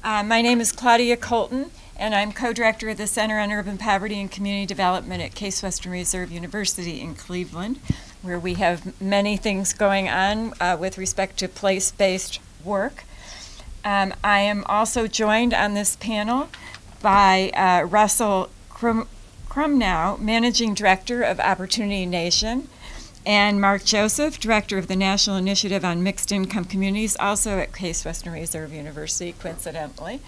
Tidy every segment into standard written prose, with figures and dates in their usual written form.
My name is Claudia Coulton, and I'm co-director of the Center on Urban Poverty and Community Development at Case Western Reserve University in Cleveland, where we have many things going on with respect to place-based work. I am also joined on this panel by Russell Crumnow, Managing Director of Opportunity Nation, and Mark Joseph, Director of the National Initiative on Mixed Income Communities, also at Case Western Reserve University, coincidentally.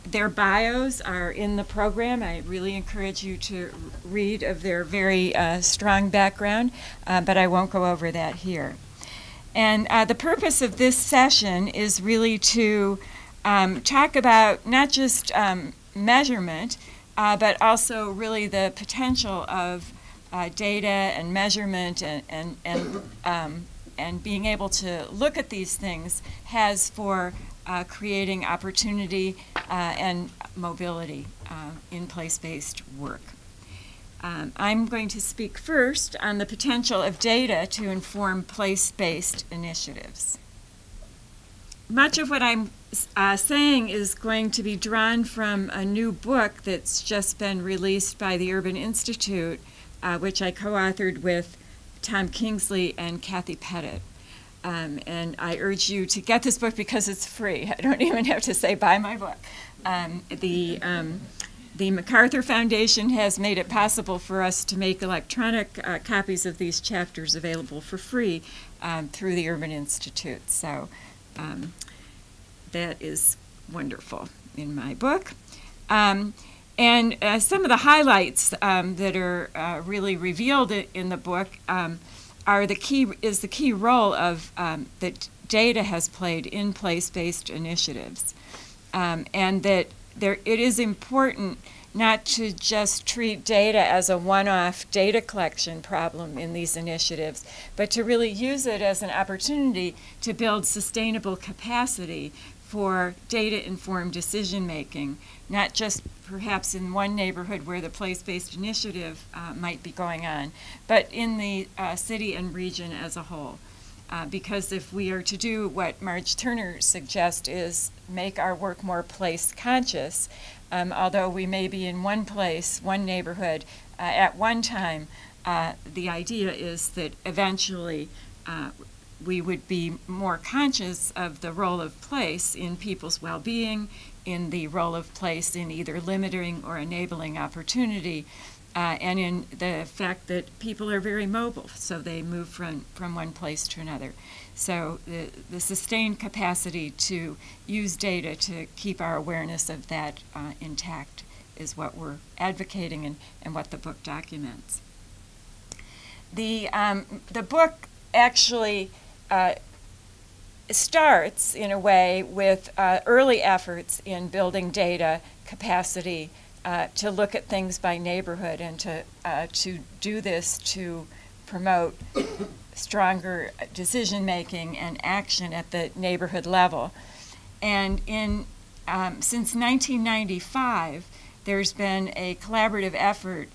Their bios are in the program. I really encourage you to read of their very strong background, but I won't go over that here. And the purpose of this session is really to talk about not just measurement, but also really the potential of data and measurement and being able to look at these things has for creating opportunity and mobility in place-based work. I'm going to speak first on the potential of data to inform place-based initiatives. Much of what I'm saying is going to be drawn from a new book that's just been released by the Urban Institute, which I co-authored with Tom Kingsley and Kathy Pettit. And I urge you to get this book because it's free. I don't even have to say buy my book. The MacArthur Foundation has made it possible for us to make electronic copies of these chapters available for free through the Urban Institute. So that is wonderful in my book. And some of the highlights that are really revealed in the book are the key role of that data has played in place-based initiatives, and that it is important not to just treat data as a one-off data collection problem in these initiatives, but to really use it as an opportunity to build sustainable capacity for data-informed decision-making, not just perhaps in one neighborhood where the place-based initiative might be going on, but in the city and region as a whole. Because if we are to do what Marge Turner suggests is make our work more place-conscious, although we may be in one place, one neighborhood at one time, the idea is that eventually we would be more conscious of the role of place in people's well-being, in the role of place in either limiting or enabling opportunity, and in the fact that people are very mobile, so they move from one place to another. So the sustained capacity to use data to keep our awareness of that intact is what we're advocating and what the book documents. The book actually starts in a way with early efforts in building data capacity to look at things by neighborhood and to do this to promote stronger decision making and action at the neighborhood level. And since 1995, there's been a collaborative effort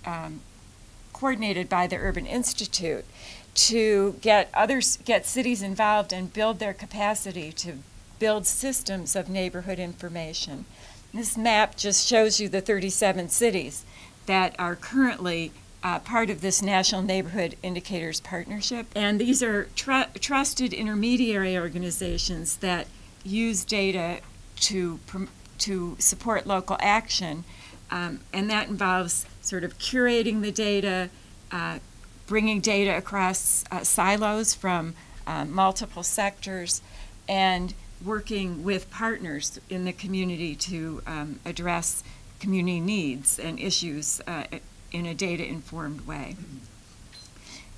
coordinated by the Urban Institute to get cities involved and build their capacity to build systems of neighborhood information. This map just shows you the 37 cities that are currently part of this National Neighborhood Indicators Partnership. And these are trusted intermediary organizations that use data to support local action. And that involves sort of curating the data, bringing data across silos from multiple sectors, and working with partners in the community to address community needs and issues in a data-informed way.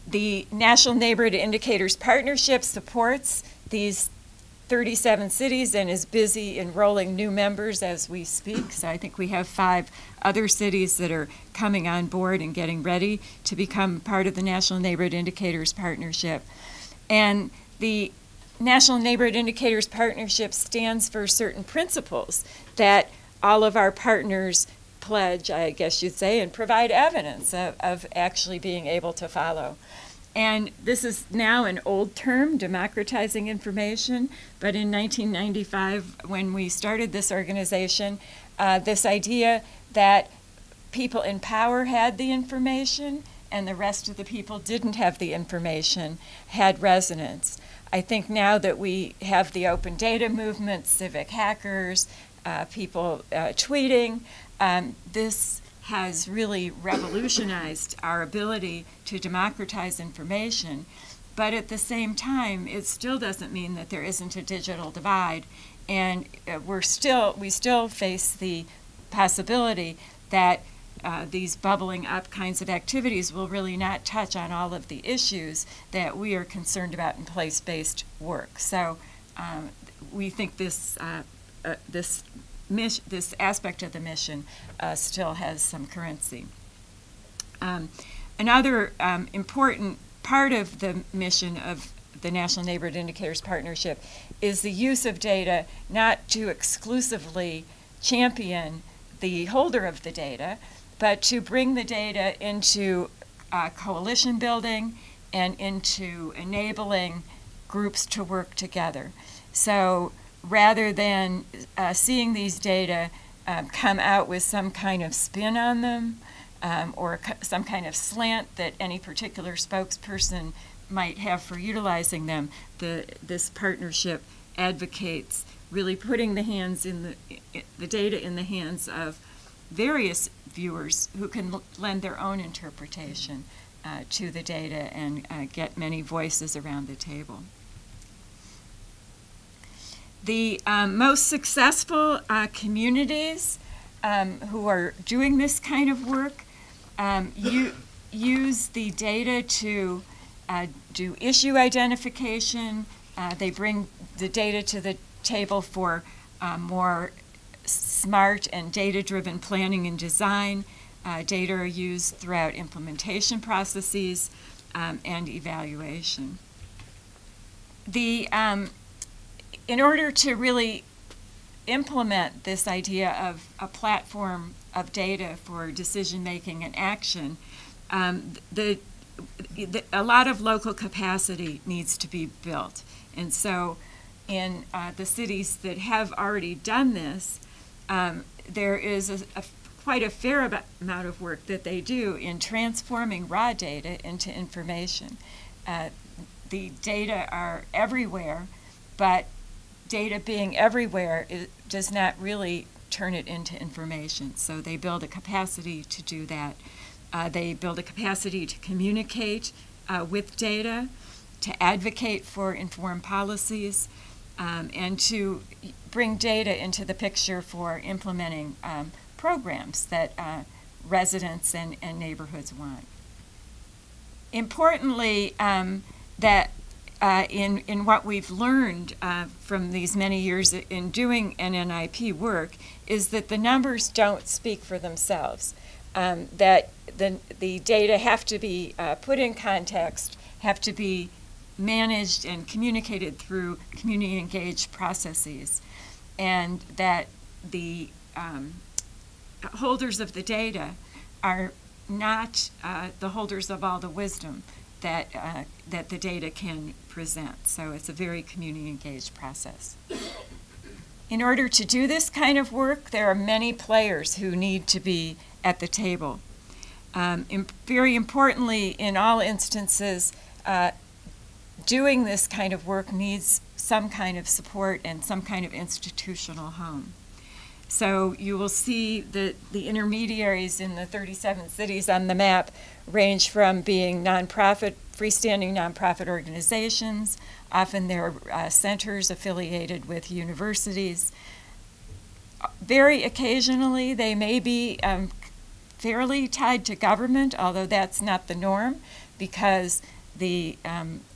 The National Neighborhood Indicators Partnership supports these 37 cities and is busy enrolling new members as we speak. So I think we have 5 other cities that are coming on board and getting ready to become part of the National Neighborhood Indicators Partnership. And the National Neighborhood Indicators Partnership stands for certain principles that all of our partners pledge, I guess you'd say, and provide evidence of actually being able to follow. And this is now an old term, democratizing information, but in 1995, when we started this organization, this idea that people in power had the information and the rest of the people didn't have the information had resonance. I think now that we have the open data movement, civic hackers, people tweeting, this has really revolutionized our ability to democratize information. But at the same time, it still doesn't mean that there isn't a digital divide. And we still face the possibility that these bubbling up kinds of activities will really not touch on all of the issues that we are concerned about in place-based work. So we think this aspect of the mission still has some currency. Another important part of the mission of the National Neighborhood Indicators Partnership is the use of data not to exclusively champion the holder of the data, but to bring the data into coalition building and into enabling groups to work together. So rather than seeing these data come out with some kind of spin on them or some kind of slant that any particular spokesperson might have for utilizing them, this partnership advocates really putting the data in the hands of various viewers who can lend their own interpretation to the data and get many voices around the table. The most successful communities who are doing this kind of work use the data to do issue identification. They bring the data to the table for more smart and data-driven planning and design. Data are used throughout implementation processes and evaluation. In order to really implement this idea of a platform of data for decision-making and action, a lot of local capacity needs to be built. And so in the cities that have already done this, there is quite a fair amount of work that they do in transforming raw data into information. The data are everywhere, but data being everywhere does not really turn it into information. So they build a capacity to do that. They build a capacity to communicate with data, to advocate for informed policies, and to bring data into the picture for implementing programs that residents and neighborhoods want. Importantly, that in what we've learned from these many years in doing NNIP work is that the numbers don't speak for themselves, that the data have to be put in context, have to be managed and communicated through community engaged processes, and that the holders of the data are not the holders of all the wisdom that the data can present. So it's a very community engaged process. In order to do this kind of work, there are many players who need to be at the table. Very importantly, in all instances, doing this kind of work needs some kind of support and some kind of institutional home. So you will see that the intermediaries in the 37 cities on the map range from being nonprofit, freestanding nonprofit organizations. Often there are centers affiliated with universities. Very occasionally they may be fairly tied to government, although that's not the norm, because the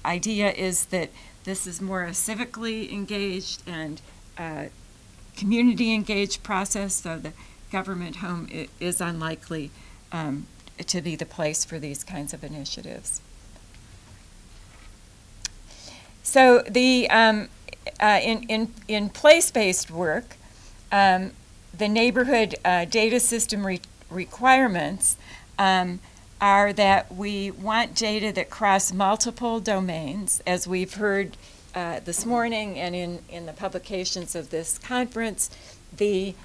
idea is that this is more a civically engaged and community engaged process, so the government home is unlikely to be the place for these kinds of initiatives. So the in place-based work, the neighborhood data system requirements are that we want data that cross multiple domains, as we've heard this morning and in the publications of this conference. The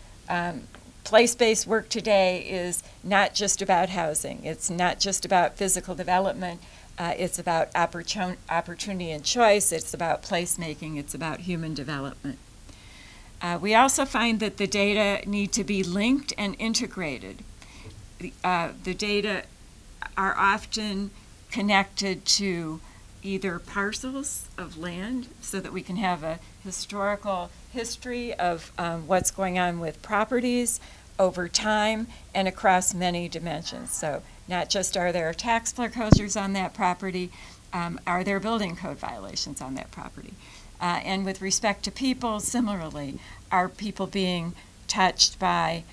place-based work today is not just about housing. It's not just about physical development. It's about opportunity and choice. It's about placemaking. It's about human development. We also find that the data need to be linked and integrated. The data are often connected to either parcels of land so that we can have a historical history of what's going on with properties over time and across many dimensions. So not just are there tax foreclosures on that property, are there building code violations on that property? And with respect to people, similarly, are people being touched by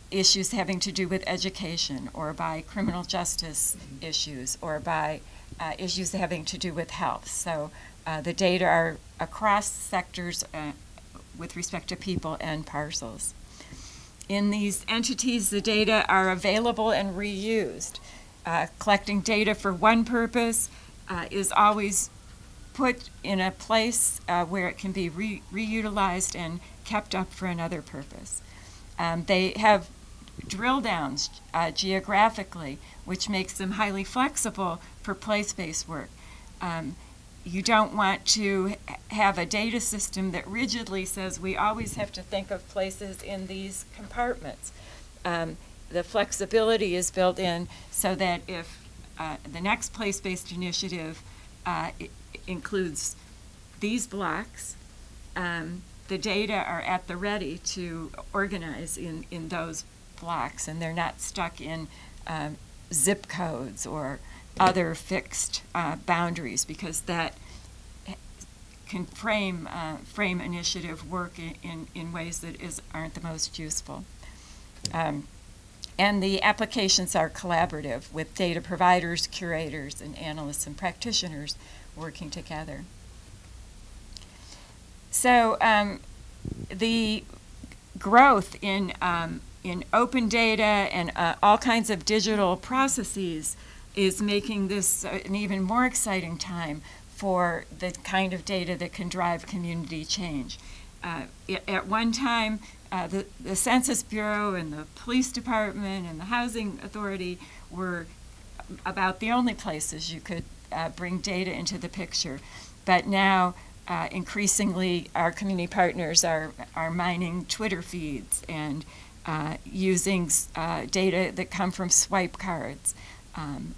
issues having to do with education, or by criminal justice issues, or by issues having to do with health? So the data are across sectors with respect to people and parcels. In these entities, the data are available and reused. Collecting data for one purpose is always put in a place where it can be reutilized and kept up for another purpose. They have drill downs geographically, which makes them highly flexible for place-based work. You don't want to have a data system that rigidly says we always have to think of places in these compartments. The flexibility is built in so that if the next place-based initiative includes these blocks, the data are at the ready to organize in those blocks, and they're not stuck in zip codes or other fixed boundaries, because that can frame initiative work in ways that aren't the most useful. And the applications are collaborative, with data providers, curators, and analysts and practitioners working together. So the growth in open data and all kinds of digital processes is making this an even more exciting time for the kind of data that can drive community change. At one time, the Census Bureau and the Police Department and the Housing Authority were about the only places you could bring data into the picture. But now, increasingly, our community partners are mining Twitter feeds and using data that come from swipe cards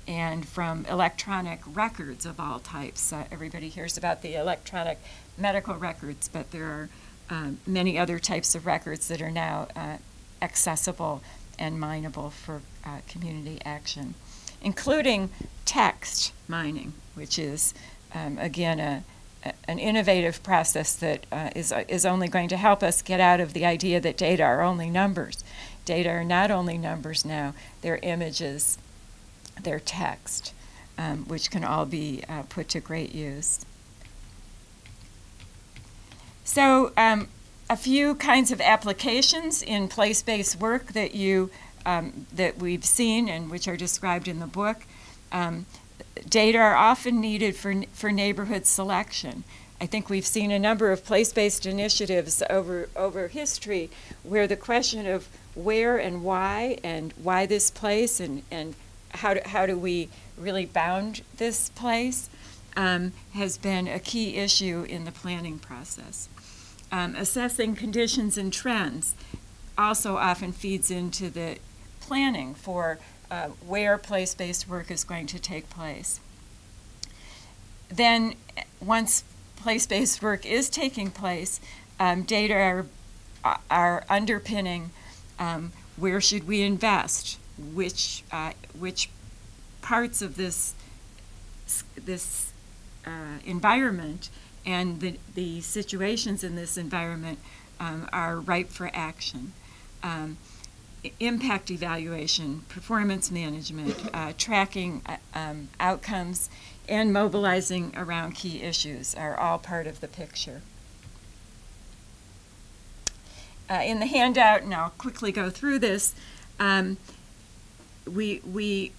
and from electronic records of all types. Everybody hears about the electronic medical records, but there are many other types of records that are now accessible and mineable for community action, including text mining, which is, again, an innovative process that is only going to help us get out of the idea that data are only numbers. Data are not only numbers now, they're images, they're text, which can all be put to great use. So a few kinds of applications in place-based work that that we've seen and which are described in the book. Data are often needed for neighborhood selection. I think we've seen a number of place-based initiatives over history where the question of where and why this place and how do we really bound this place has been a key issue in the planning process. Assessing conditions and trends also often feeds into the planning for where place-based work is going to take place. Then, once place-based work is taking place, data are underpinning where should we invest, which parts of this environment and the situations in this environment are ripe for action. Impact evaluation, performance management, tracking outcomes, and mobilizing around key issues are all part of the picture. In the handout, and I'll quickly go through this, we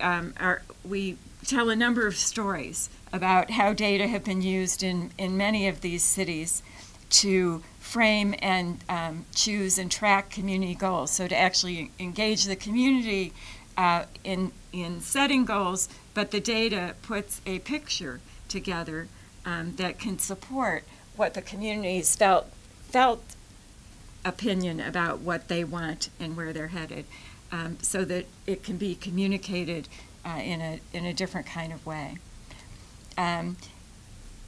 tell a number of stories about how data have been used in many of these cities to frame and choose and track community goals. So to actually engage the community in setting goals, but the data puts a picture together that can support what the community's felt opinion about what they want and where they're headed, so that it can be communicated in a different kind of way.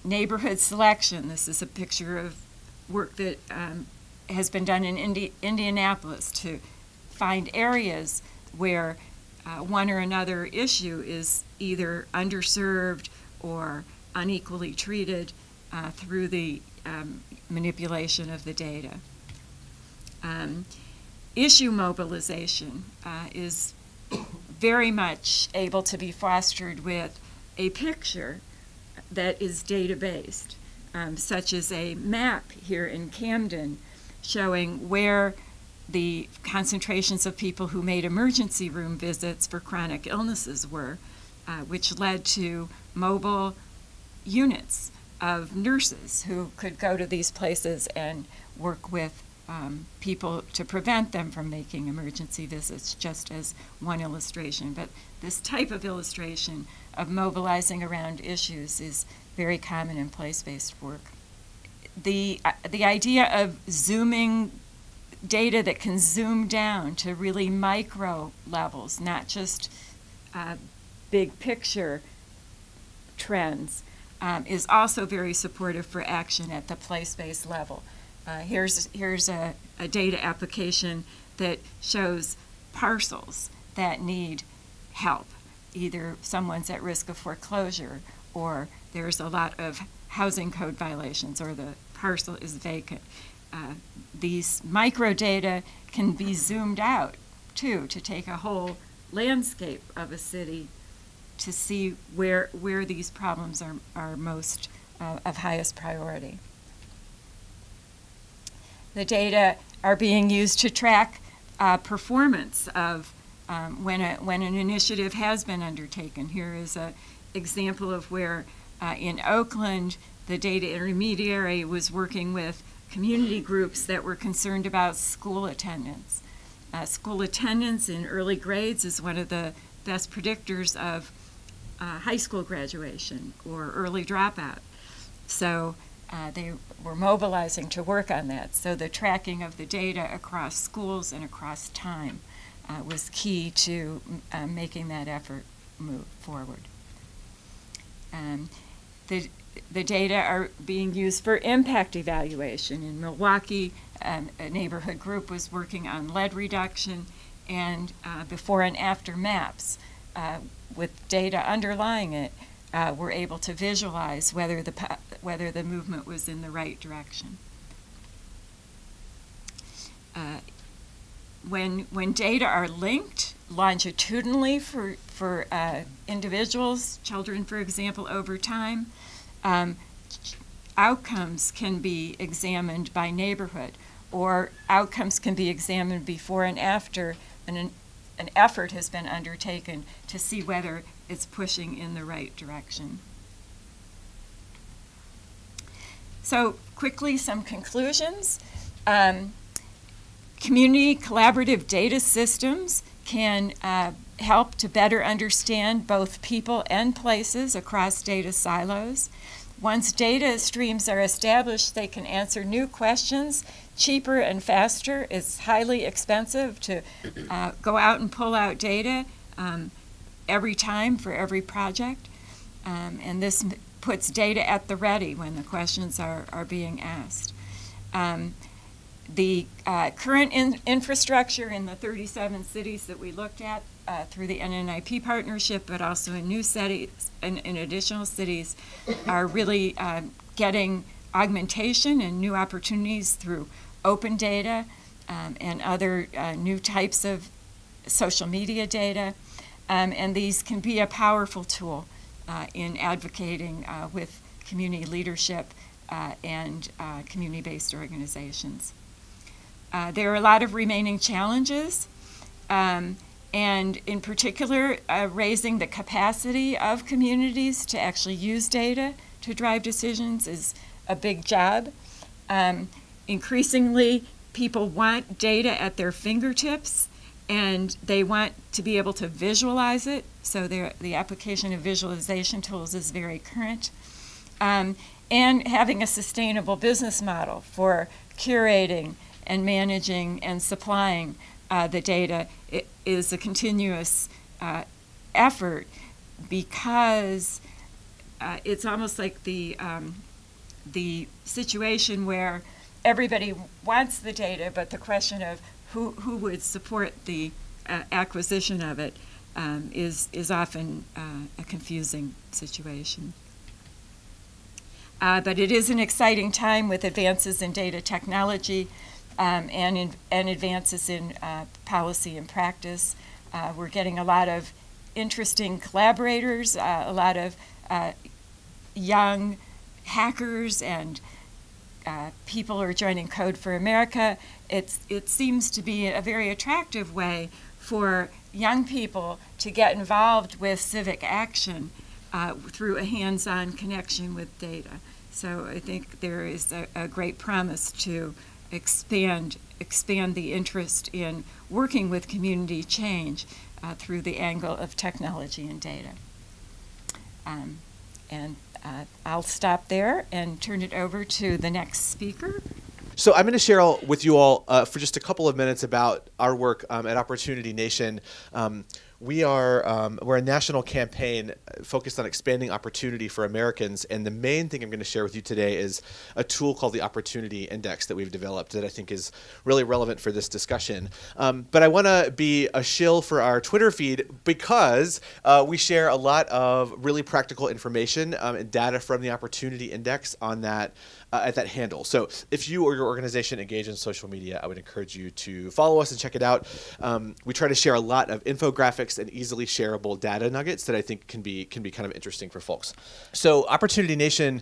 Neighborhood selection. This is a picture of work that has been done in Indianapolis to find areas where one or another issue is either underserved or unequally treated through the manipulation of the data. Issue mobilization is very much able to be fostered with a picture that is data-based, such as a map here in Camden showing where the concentrations of people who made emergency room visits for chronic illnesses were, which led to mobile units of nurses who could go to these places and work with people to prevent them from making emergency visits, just as one illustration. But this type of illustration of mobilizing around issues is very common in place-based work. The idea of zooming data that can zoom down to really micro levels, not just big picture trends, is also very supportive for action at the place-based level. Here's a data application that shows parcels that need help. Either someone's at risk of foreclosure, or there's a lot of housing code violations, or the parcel is vacant. These micro data can be zoomed out, too, to take a whole landscape of a city to see where these problems are most of highest priority. The data are being used to track performance of when an initiative has been undertaken. Here is an example of where in Oakland, the data intermediary was working with community groups that were concerned about school attendance. School attendance in early grades is one of the best predictors of high school graduation or early dropout. So they were mobilizing to work on that. So the tracking of the data across schools and across time was key to making that effort move forward. The data are being used for impact evaluation. In Milwaukee, a neighborhood group was working on lead reduction, and before and after maps with data underlying it, were able to visualize whether the movement was in the right direction. When data are linked longitudinally for individuals, children, for example, over time, outcomes can be examined by neighborhood, or outcomes can be examined before and after an effort has been undertaken to see whether it's pushing in the right direction. So quickly, some conclusions. Community collaborative data systems can help to better understand both people and places across data silos. Once data streams are established, they can answer new questions cheaper and faster. It's highly expensive to go out and pull out data every time for every project. And this puts data at the ready when the questions are being asked. The current infrastructure in the 37 cities that we looked at through the NNIP partnership, but also in new cities and in additional cities, are really getting augmentation and new opportunities through open data and other new types of social media data. And these can be a powerful tool in advocating with community leadership and community-based organizations. There are a lot of remaining challenges. and in particular, raising the capacity of communities to actually use data to drive decisions is a big job. Increasingly, people want data at their fingertips, and they want to be able to visualize it, so the application of visualization tools is very current. And having a sustainable business model for curating and managing and supplying the data is a continuous effort, because it's almost like the situation where everybody wants the data, but the question of who would support the acquisition of it is often a confusing situation. But it is an exciting time with advances in data technology and advances in policy and practice. We're getting a lot of interesting collaborators, a lot of young hackers, and people are joining Code for America. It seems to be a very attractive way for young people to get involved with civic action through a hands-on connection with data. So I think there is a great promise to expand the interest in working with community change through the angle of technology and data. I'll stop there and turn it over to the next speaker. So I'm going to share with you all for just a couple of minutes about our work at Opportunity Nation. We're a national campaign focused on expanding opportunity for Americans, and the main thing I'm going to share with you today is a tool called the Opportunity Index that we've developed that I think is really relevant for this discussion. But I want to be a shill for our Twitter feed because we share a lot of really practical information and data from the Opportunity Index on that at that handle. So if you or your organization engage in social media, I would encourage you to follow us and check it out. We try to share a lot of infographics and easily shareable data nuggets that I think can be kind of interesting for folks. So Opportunity Nation,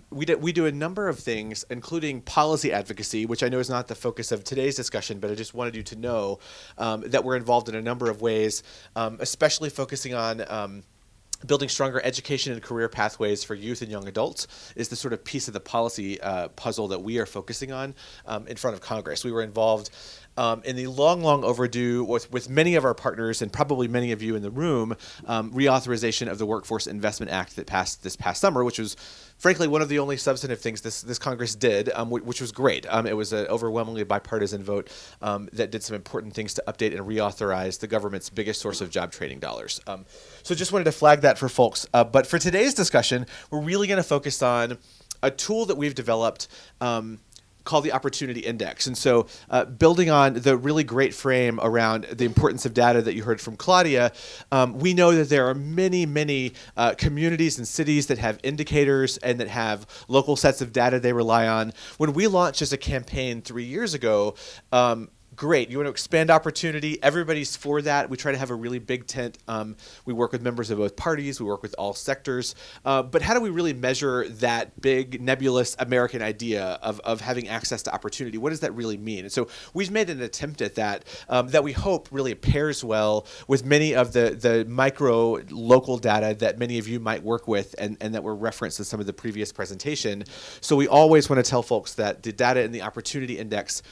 we do a number of things, including policy advocacy, which I know is not the focus of today's discussion, but I just wanted you to know that we're involved in a number of ways, especially focusing on building stronger education and career pathways for youth and young adults is the sort of piece of the policy puzzle that we are focusing on in front of Congress. We were involved in the long overdue with many of our partners and probably many of you in the room, reauthorization of the Workforce Investment Act that passed this past summer, which was frankly one of the only substantive things this Congress did, which was great. It was an overwhelmingly bipartisan vote that did some important things to update and reauthorize the government's biggest source of job training dollars. So just wanted to flag that for folks. But for today's discussion, we're really going to focus on a tool that we've developed called the Opportunity Index. And so building on the really great frame around the importance of data that you heard from Claudia, we know that there are many communities and cities that have indicators and that have local sets of data they rely on. When we launched as a campaign 3 years ago, great. You want to expand opportunity. Everybody's for that. We try to have a really big tent. We work with members of both parties. We work with all sectors. But how do we really measure that big nebulous American idea of having access to opportunity? What does that really mean? And so we've made an attempt at that that we hope really pairs well with many of the micro local data that many of you might work with and that were referenced in some of the previous presentation. So we always want to tell folks that the data in the Opportunity Index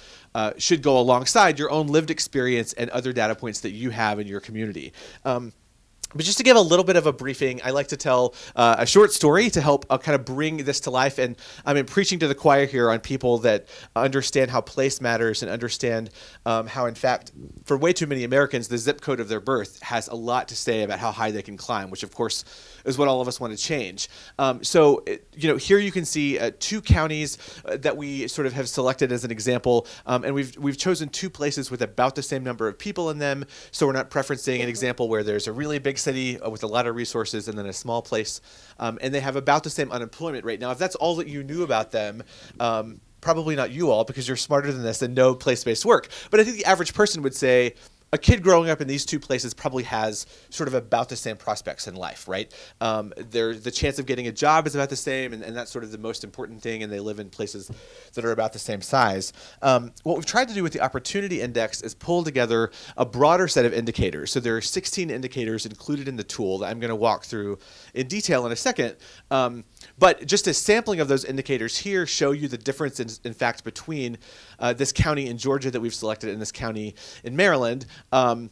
should go alongside your own lived experience and other data points that you have in your community. But just to give a little bit of a briefing, I like to tell a short story to help kind of bring this to life. And I'm preaching to the choir here on people that understand how place matters and understand how, in fact, for way too many Americans, the zip code of their birth has a lot to say about how high they can climb, which, of course, is what all of us want to change. So, here you can see 2 counties that we sort of have selected as an example. And we've chosen 2 places with about the same number of people in them. So we're not preferencing an example where there's a really big city with a lot of resources and then a small place, and they have about the same unemployment rate. Now, if that's all that you knew about them, probably not you all, because you're smarter than this and know place-based work. But I think the average person would say, a kid growing up in these two places probably has sort of about the same prospects in life, right? The chance of getting a job is about the same, and that's sort of the most important thing, and they live in places that are about the same size. What we've tried to do with the Opportunity Index is pull together a broader set of indicators. So there are 16 indicators included in the tool that I'm going to walk through in detail in a second. But just a sampling of those indicators here show you the difference, in fact, between this county in Georgia that we've selected and this county in Maryland. And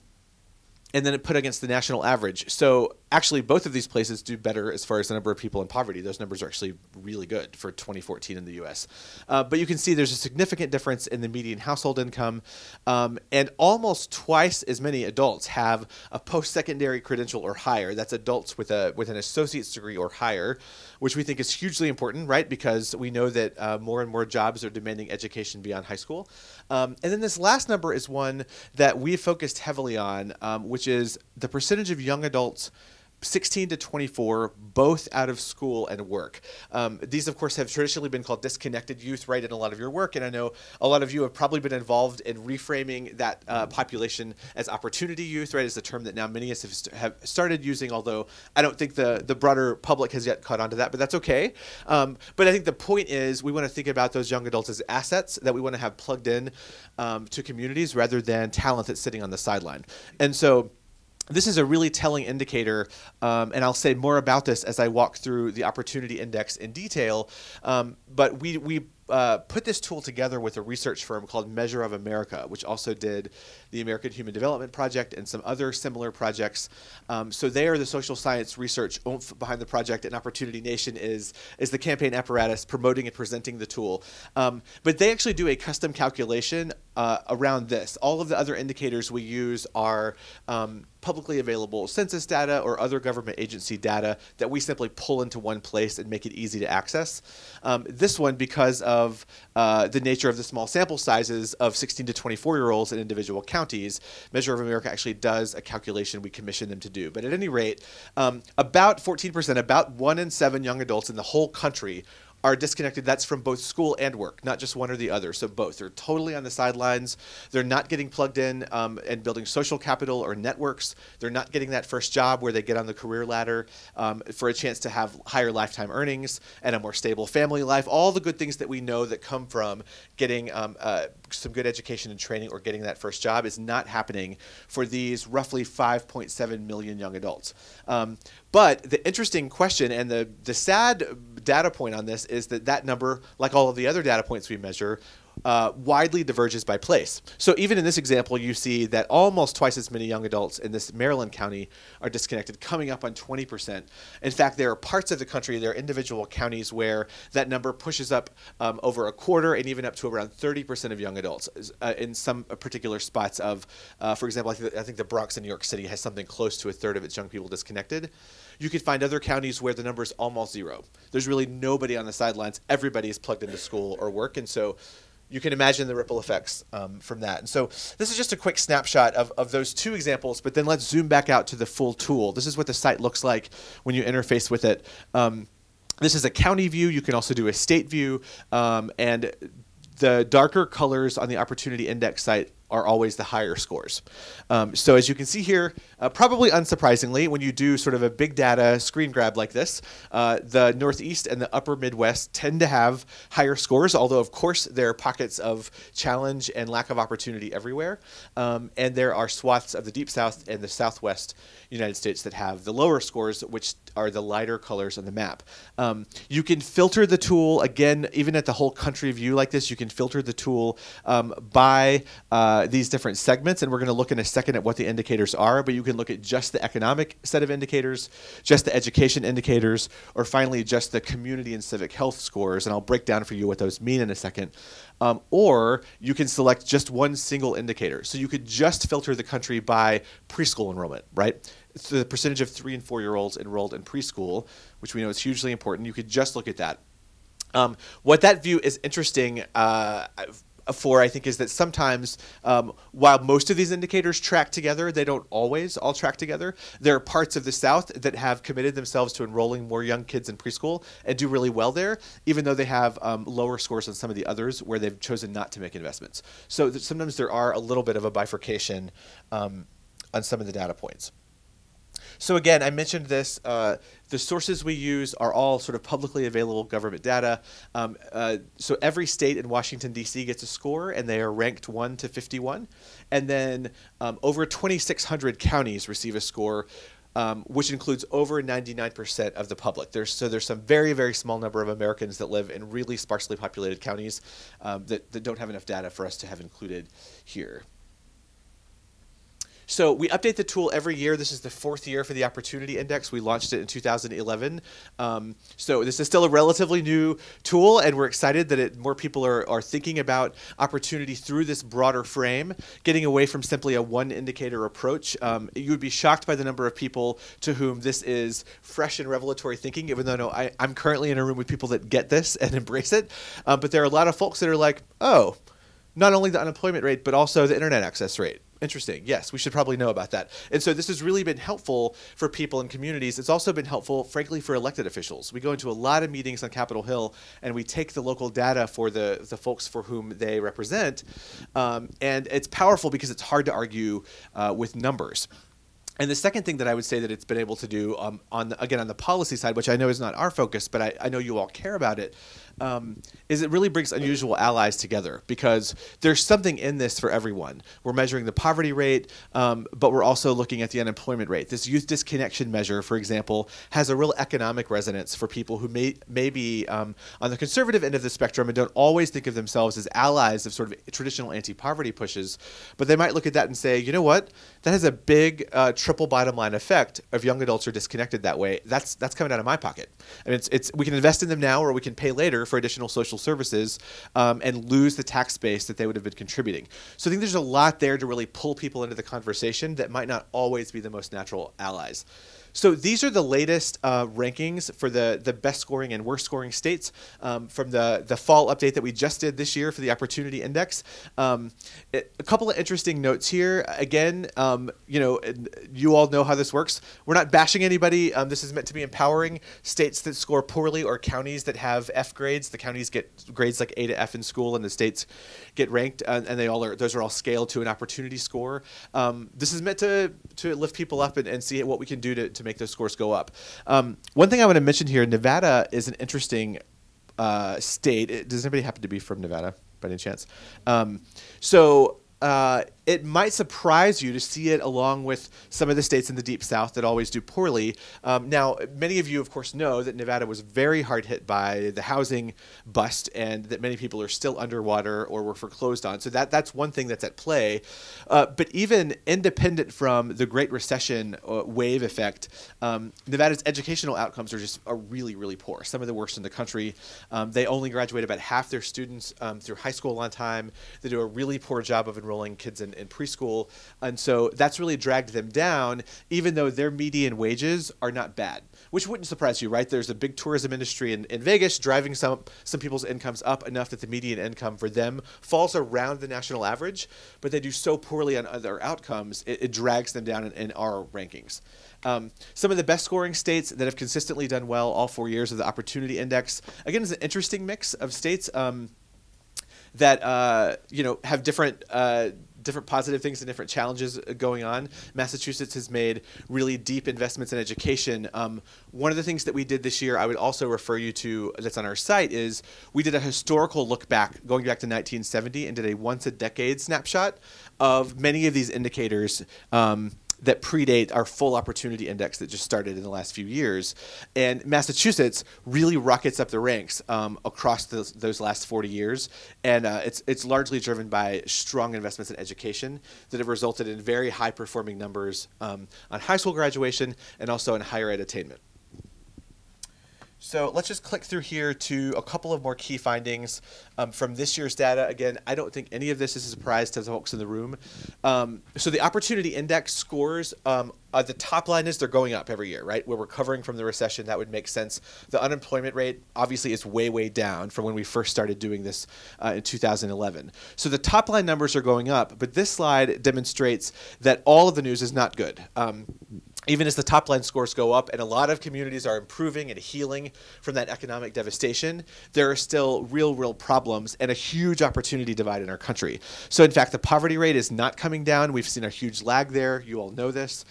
then it put against the national average. So actually, both of these places do better as far as the number of people in poverty. Those numbers are actually really good for 2014 in the U.S. But you can see there's a significant difference in the median household income, and almost twice as many adults have a post-secondary credential or higher. That's adults with an associate's degree or higher, which we think is hugely important, right? Because we know that more and more jobs are demanding education beyond high school. And then this last number is one that we've focused heavily on, which is the percentage of young adults 16 to 24, both out of school and work. These, of course, have traditionally been called disconnected youth, right, in a lot of your work. And I know a lot of you have probably been involved in reframing that population as opportunity youth, right, is the term that now many of us have started using, although I don't think the broader public has yet caught on to that, but that's okay. But I think the point is we want to think about those young adults as assets that we want to have plugged in to communities rather than talent that's sitting on the sideline. And so this is a really telling indicator, and I'll say more about this as I walk through the Opportunity Index in detail, but we put this tool together with a research firm called Measure of America, which also did the American Human Development Project and some other similar projects. So they are the social science research oomph behind the project, and Opportunity Nation is the campaign apparatus promoting and presenting the tool. But they actually do a custom calculation around this. All of the other indicators we use are publicly available census data or other government agency data that we simply pull into one place and make it easy to access. This one, because of the nature of the small sample sizes of 16 to 24-year-olds in individual counties, Measure of America actually does a calculation we commission them to do. But at any rate, about 14%, about 1 in 7 young adults in the whole country are disconnected. That's from both school and work, not just one or the other. So both. They're totally on the sidelines. They're not getting plugged in and building social capital or networks. They're not getting that first job where they get on the career ladder for a chance to have higher lifetime earnings and a more stable family life. All the good things that we know that come from getting some good education and training or getting that first job is not happening for these roughly 5.7 million young adults. But the interesting question and the sad data point on this is that number, like all of the other data points we measure, widely diverges by place. So even in this example, you see that almost twice as many young adults in this Maryland county are disconnected, coming up on 20%. In fact, there are parts of the country, there are individual counties where that number pushes up over a quarter and even up to around 30% of young adults in some particular spots of, for example, I think the Bronx in New York City has something close to a third of its young people disconnected. You could find other counties where the number is almost zero. There's really nobody on the sidelines. Everybody is plugged into school or work, and so you can imagine the ripple effects from that. And so this is just a quick snapshot of those two examples, but then let's zoom back out to the full tool. This is what the site looks like when you interface with it. This is a county view. You can also do a state view, and the darker colors on the Opportunity Index site are always the higher scores. So as you can see here, probably unsurprisingly, when you do sort of a big data screen grab like this, the Northeast and the Upper Midwest tend to have higher scores, although of course there are pockets of challenge and lack of opportunity everywhere. And there are swaths of the Deep South and the Southwest United States that have the lower scores, which are the lighter colors on the map. You can filter the tool, again, even at the whole country view like this, you can filter the tool by these different segments, and we're going to look in a second at what the indicators are, but you can look at just the economic set of indicators, just the education indicators, or finally just the community and civic health scores, and I'll break down for you what those mean in a second. Or you can select just one single indicator. So you could just filter the country by preschool enrollment, right? It's the percentage of 3 and 4-year-olds enrolled in preschool, which we know is hugely important. You could just look at that. What that view is interesting, for, I think, is that sometimes while most of these indicators track together, they don't always all track together. There are parts of the South that have committed themselves to enrolling more young kids in preschool and do really well there, even though they have lower scores than some of the others where they've chosen not to make investments. So sometimes there are a little bit of a bifurcation on some of the data points. So again, I mentioned this, the sources we use are all sort of publicly available government data. So every state in Washington, D.C. gets a score, and they are ranked 1 to 51. And then over 2,600 counties receive a score, which includes over 99% of the public. There's some very, very small number of Americans that live in really sparsely populated counties that don't have enough data for us to have included here. So we update the tool every year. This is the 4th year for the Opportunity Index. We launched it in 2011. So this is still a relatively new tool, and we're excited that more people are thinking about opportunity through this broader frame, getting away from simply a one indicator approach. You would be shocked by the number of people to whom this is fresh and revelatory thinking, even though I'm currently in a room with people that get this and embrace it. But there are a lot of folks that are like, oh, not only the unemployment rate, but also the internet access rate. Interesting. Yes, we should probably know about that. And so this has really been helpful for people in communities. It's also been helpful, frankly, for elected officials. We go into a lot of meetings on Capitol Hill, and we take the local data for the folks for whom they represent. And it's powerful because it's hard to argue with numbers. And the second thing that I would say that it's been able to do, again, on the policy side, which I know is not our focus, but I know you all care about it, is it really brings unusual allies together, because there's something in this for everyone. We're measuring the poverty rate, but we're also looking at the unemployment rate. This youth disconnection measure, for example, has a real economic resonance for people who may be on the conservative end of the spectrum and don't always think of themselves as allies of sort of traditional anti-poverty pushes, but they might look at that and say, you know what, that has a big triple bottom line effect if young adults are disconnected that way. That's coming out of my pocket. I mean, we can invest in them now, or we can pay later for additional social services and lose the tax base that they would have been contributing. So I think there's a lot there to really pull people into the conversation that might not always be the most natural allies. So these are the latest rankings for the best scoring and worst scoring states from the fall update that we just did this year for the Opportunity Index. A couple of interesting notes here. Again, you all know how this works. We're not bashing anybody. This is meant to be empowering states that score poorly, or counties that have F grades. The counties get grades like A to F in school, and the states get ranked, and those are all scaled to an opportunity score. This is meant to lift people up and see what we can do to make those scores go up. One thing I want to mention here, Nevada is an interesting state. Does anybody happen to be from Nevada by any chance? It might surprise you to see it along with some of the states in the Deep South that always do poorly. Now, many of you, of course, know that Nevada was very hard hit by the housing bust, and that many people are still underwater or were foreclosed on. So that's one thing that's at play. But even independent from the Great Recession wave effect, Nevada's educational outcomes are really, really poor. Some of the worst in the country. They only graduate about half their students through high school on time. They do a really poor job of enrolling kids in preschool, and so that's really dragged them down, even though their median wages are not bad, which wouldn't surprise you, right? There's a big tourism industry in Vegas driving some people's incomes up enough that the median income for them falls around the national average, but they do so poorly on other outcomes, it drags them down in our rankings. Some of the best scoring states that have consistently done well all 4 years of the Opportunity Index, again, is an interesting mix of states that have different positive things and different challenges going on. Massachusetts has made really deep investments in education. One of the things that we did this year, I would also refer you to, that's on our site, is we did a historical look back, going back to 1970, and did a once-a-decade snapshot of many of these indicators that predate our full Opportunity Index that just started in the last few years. And Massachusetts really rockets up the ranks across those last 40 years. And it's largely driven by strong investments in education that have resulted in very high-performing numbers on high school graduation and also in higher ed attainment. So let's just click through here to a couple of more key findings from this year's data. Again, I don't think any of this is a surprise to the folks in the room. So the Opportunity Index scores, the top line is they're going up every year, right? We're recovering from the recession. That would make sense. The unemployment rate obviously is way, way down from when we first started doing this in 2011. So the top line numbers are going up, but this slide demonstrates that all of the news is not good. Even as the top line scores go up and a lot of communities are improving and healing from that economic devastation, there are still real problems and a huge opportunity divide in our country. So in fact, the poverty rate is not coming down. We've seen a huge lag there. You all know this.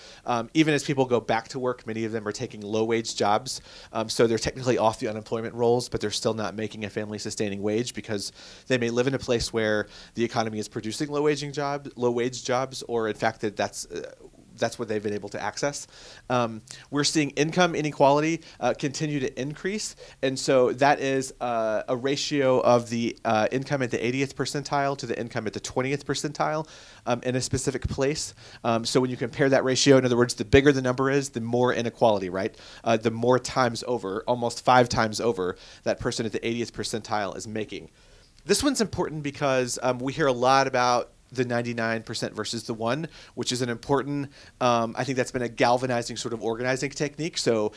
Even as people go back to work, many of them are taking low-wage jobs. So they're technically off the unemployment rolls, but they're still not making a family-sustaining wage because they may live in a place where the economy is producing low-wage jobs, or in fact that's what they've been able to access. We're seeing income inequality continue to increase. And so that is a ratio of the income at the 80th percentile to the income at the 20th percentile in a specific place. So when you compare that ratio, in other words, the bigger the number is, the more inequality, right? The more times over, almost 5 times over, that person at the 80th percentile is making. This one's important because we hear a lot about the 99% versus the 1, which is an important, I think that's been a galvanizing sort of organizing technique. So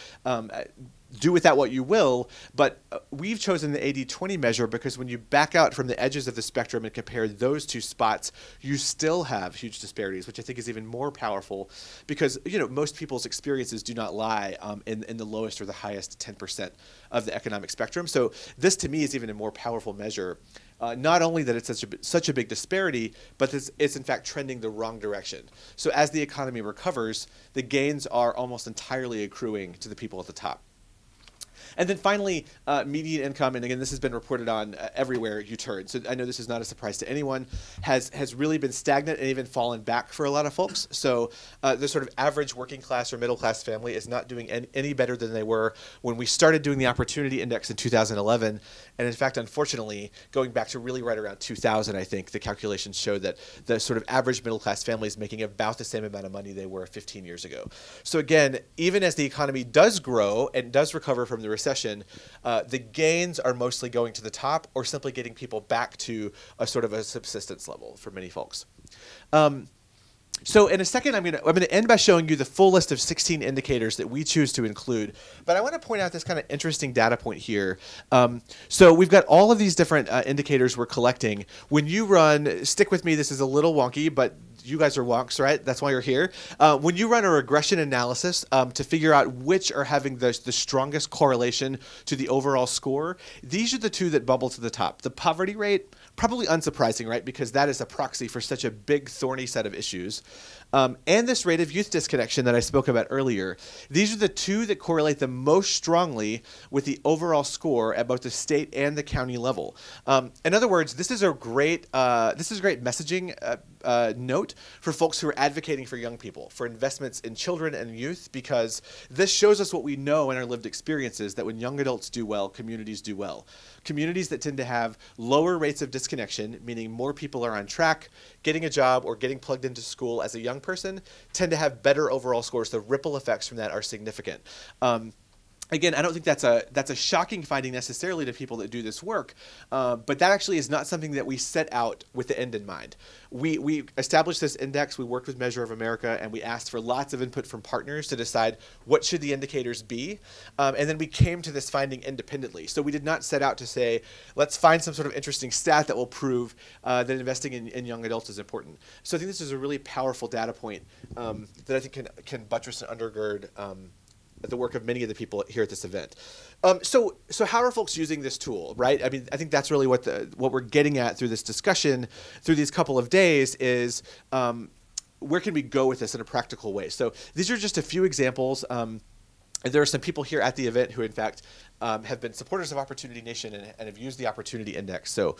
do with that what you will, but we've chosen the 80-20 measure because when you back out from the edges of the spectrum and compare those two spots, you still have huge disparities, which I think is even more powerful because, you know, most people's experiences do not lie in the lowest or the highest 10% of the economic spectrum. So this to me is even a more powerful measure. Not only that it's such a big disparity, but it's in fact trending the wrong direction. So as the economy recovers, the gains are almost entirely accruing to the people at the top. And then finally, median income, and again, this has been reported on everywhere you turn, so I know this is not a surprise to anyone, has really been stagnant and even fallen back for a lot of folks. So the sort of average working class or middle class family is not doing any better than they were when we started doing the Opportunity Index in 2011. And in fact, unfortunately, going back to really right around 2000, I think, the calculations show that the sort of average middle class family is making about the same amount of money they were 15 years ago. So again, even as the economy does grow and does recover from the recession, the gains are mostly going to the top or simply getting people back to a sort of a subsistence level for many folks. So in a second, I'm gonna end by showing you the full list of 16 indicators that we choose to include. But I want to point out this kind of interesting data point here. So we've got all of these different indicators we're collecting. When you run, stick with me, this is a little wonky, but you guys are wonks, right? That's why you're here. When you run a regression analysis to figure out which are having the strongest correlation to the overall score, these are the two that bubble to the top. The poverty rate, probably unsurprising, right? Because that is a proxy for such a big, thorny set of issues. And this rate of youth disconnection that I spoke about earlier. These are the two that correlate the most strongly with the overall score at both the state and the county level. In other words, this is a great messaging note for folks who are advocating for young people, for investments in children and youth, because this shows us what we know in our lived experiences, that when young adults do well, communities do well. Communities that tend to have lower rates of disconnection, meaning more people are on track, getting a job or getting plugged into school as a young person, tend to have better overall scores. The ripple effects from that are significant. Again, I don't think that's a shocking finding necessarily to people that do this work, but that actually is not something that we set out with the end in mind. We established this index, we worked with Measure of America, and we asked for lots of input from partners to decide what should the indicators be, and then we came to this finding independently. So we did not set out to say, let's find some sort of interesting stat that will prove that investing in young adults is important. So I think this is a really powerful data point that I think can buttress and undergird the work of many of the people here at this event. So how are folks using this tool, right? I mean, I think that's really what we're getting at through this discussion, through these couple of days, is where can we go with this in a practical way? So these are just a few examples. There are some people here at the event who, in fact, have been supporters of Opportunity Nation and have used the Opportunity Index. So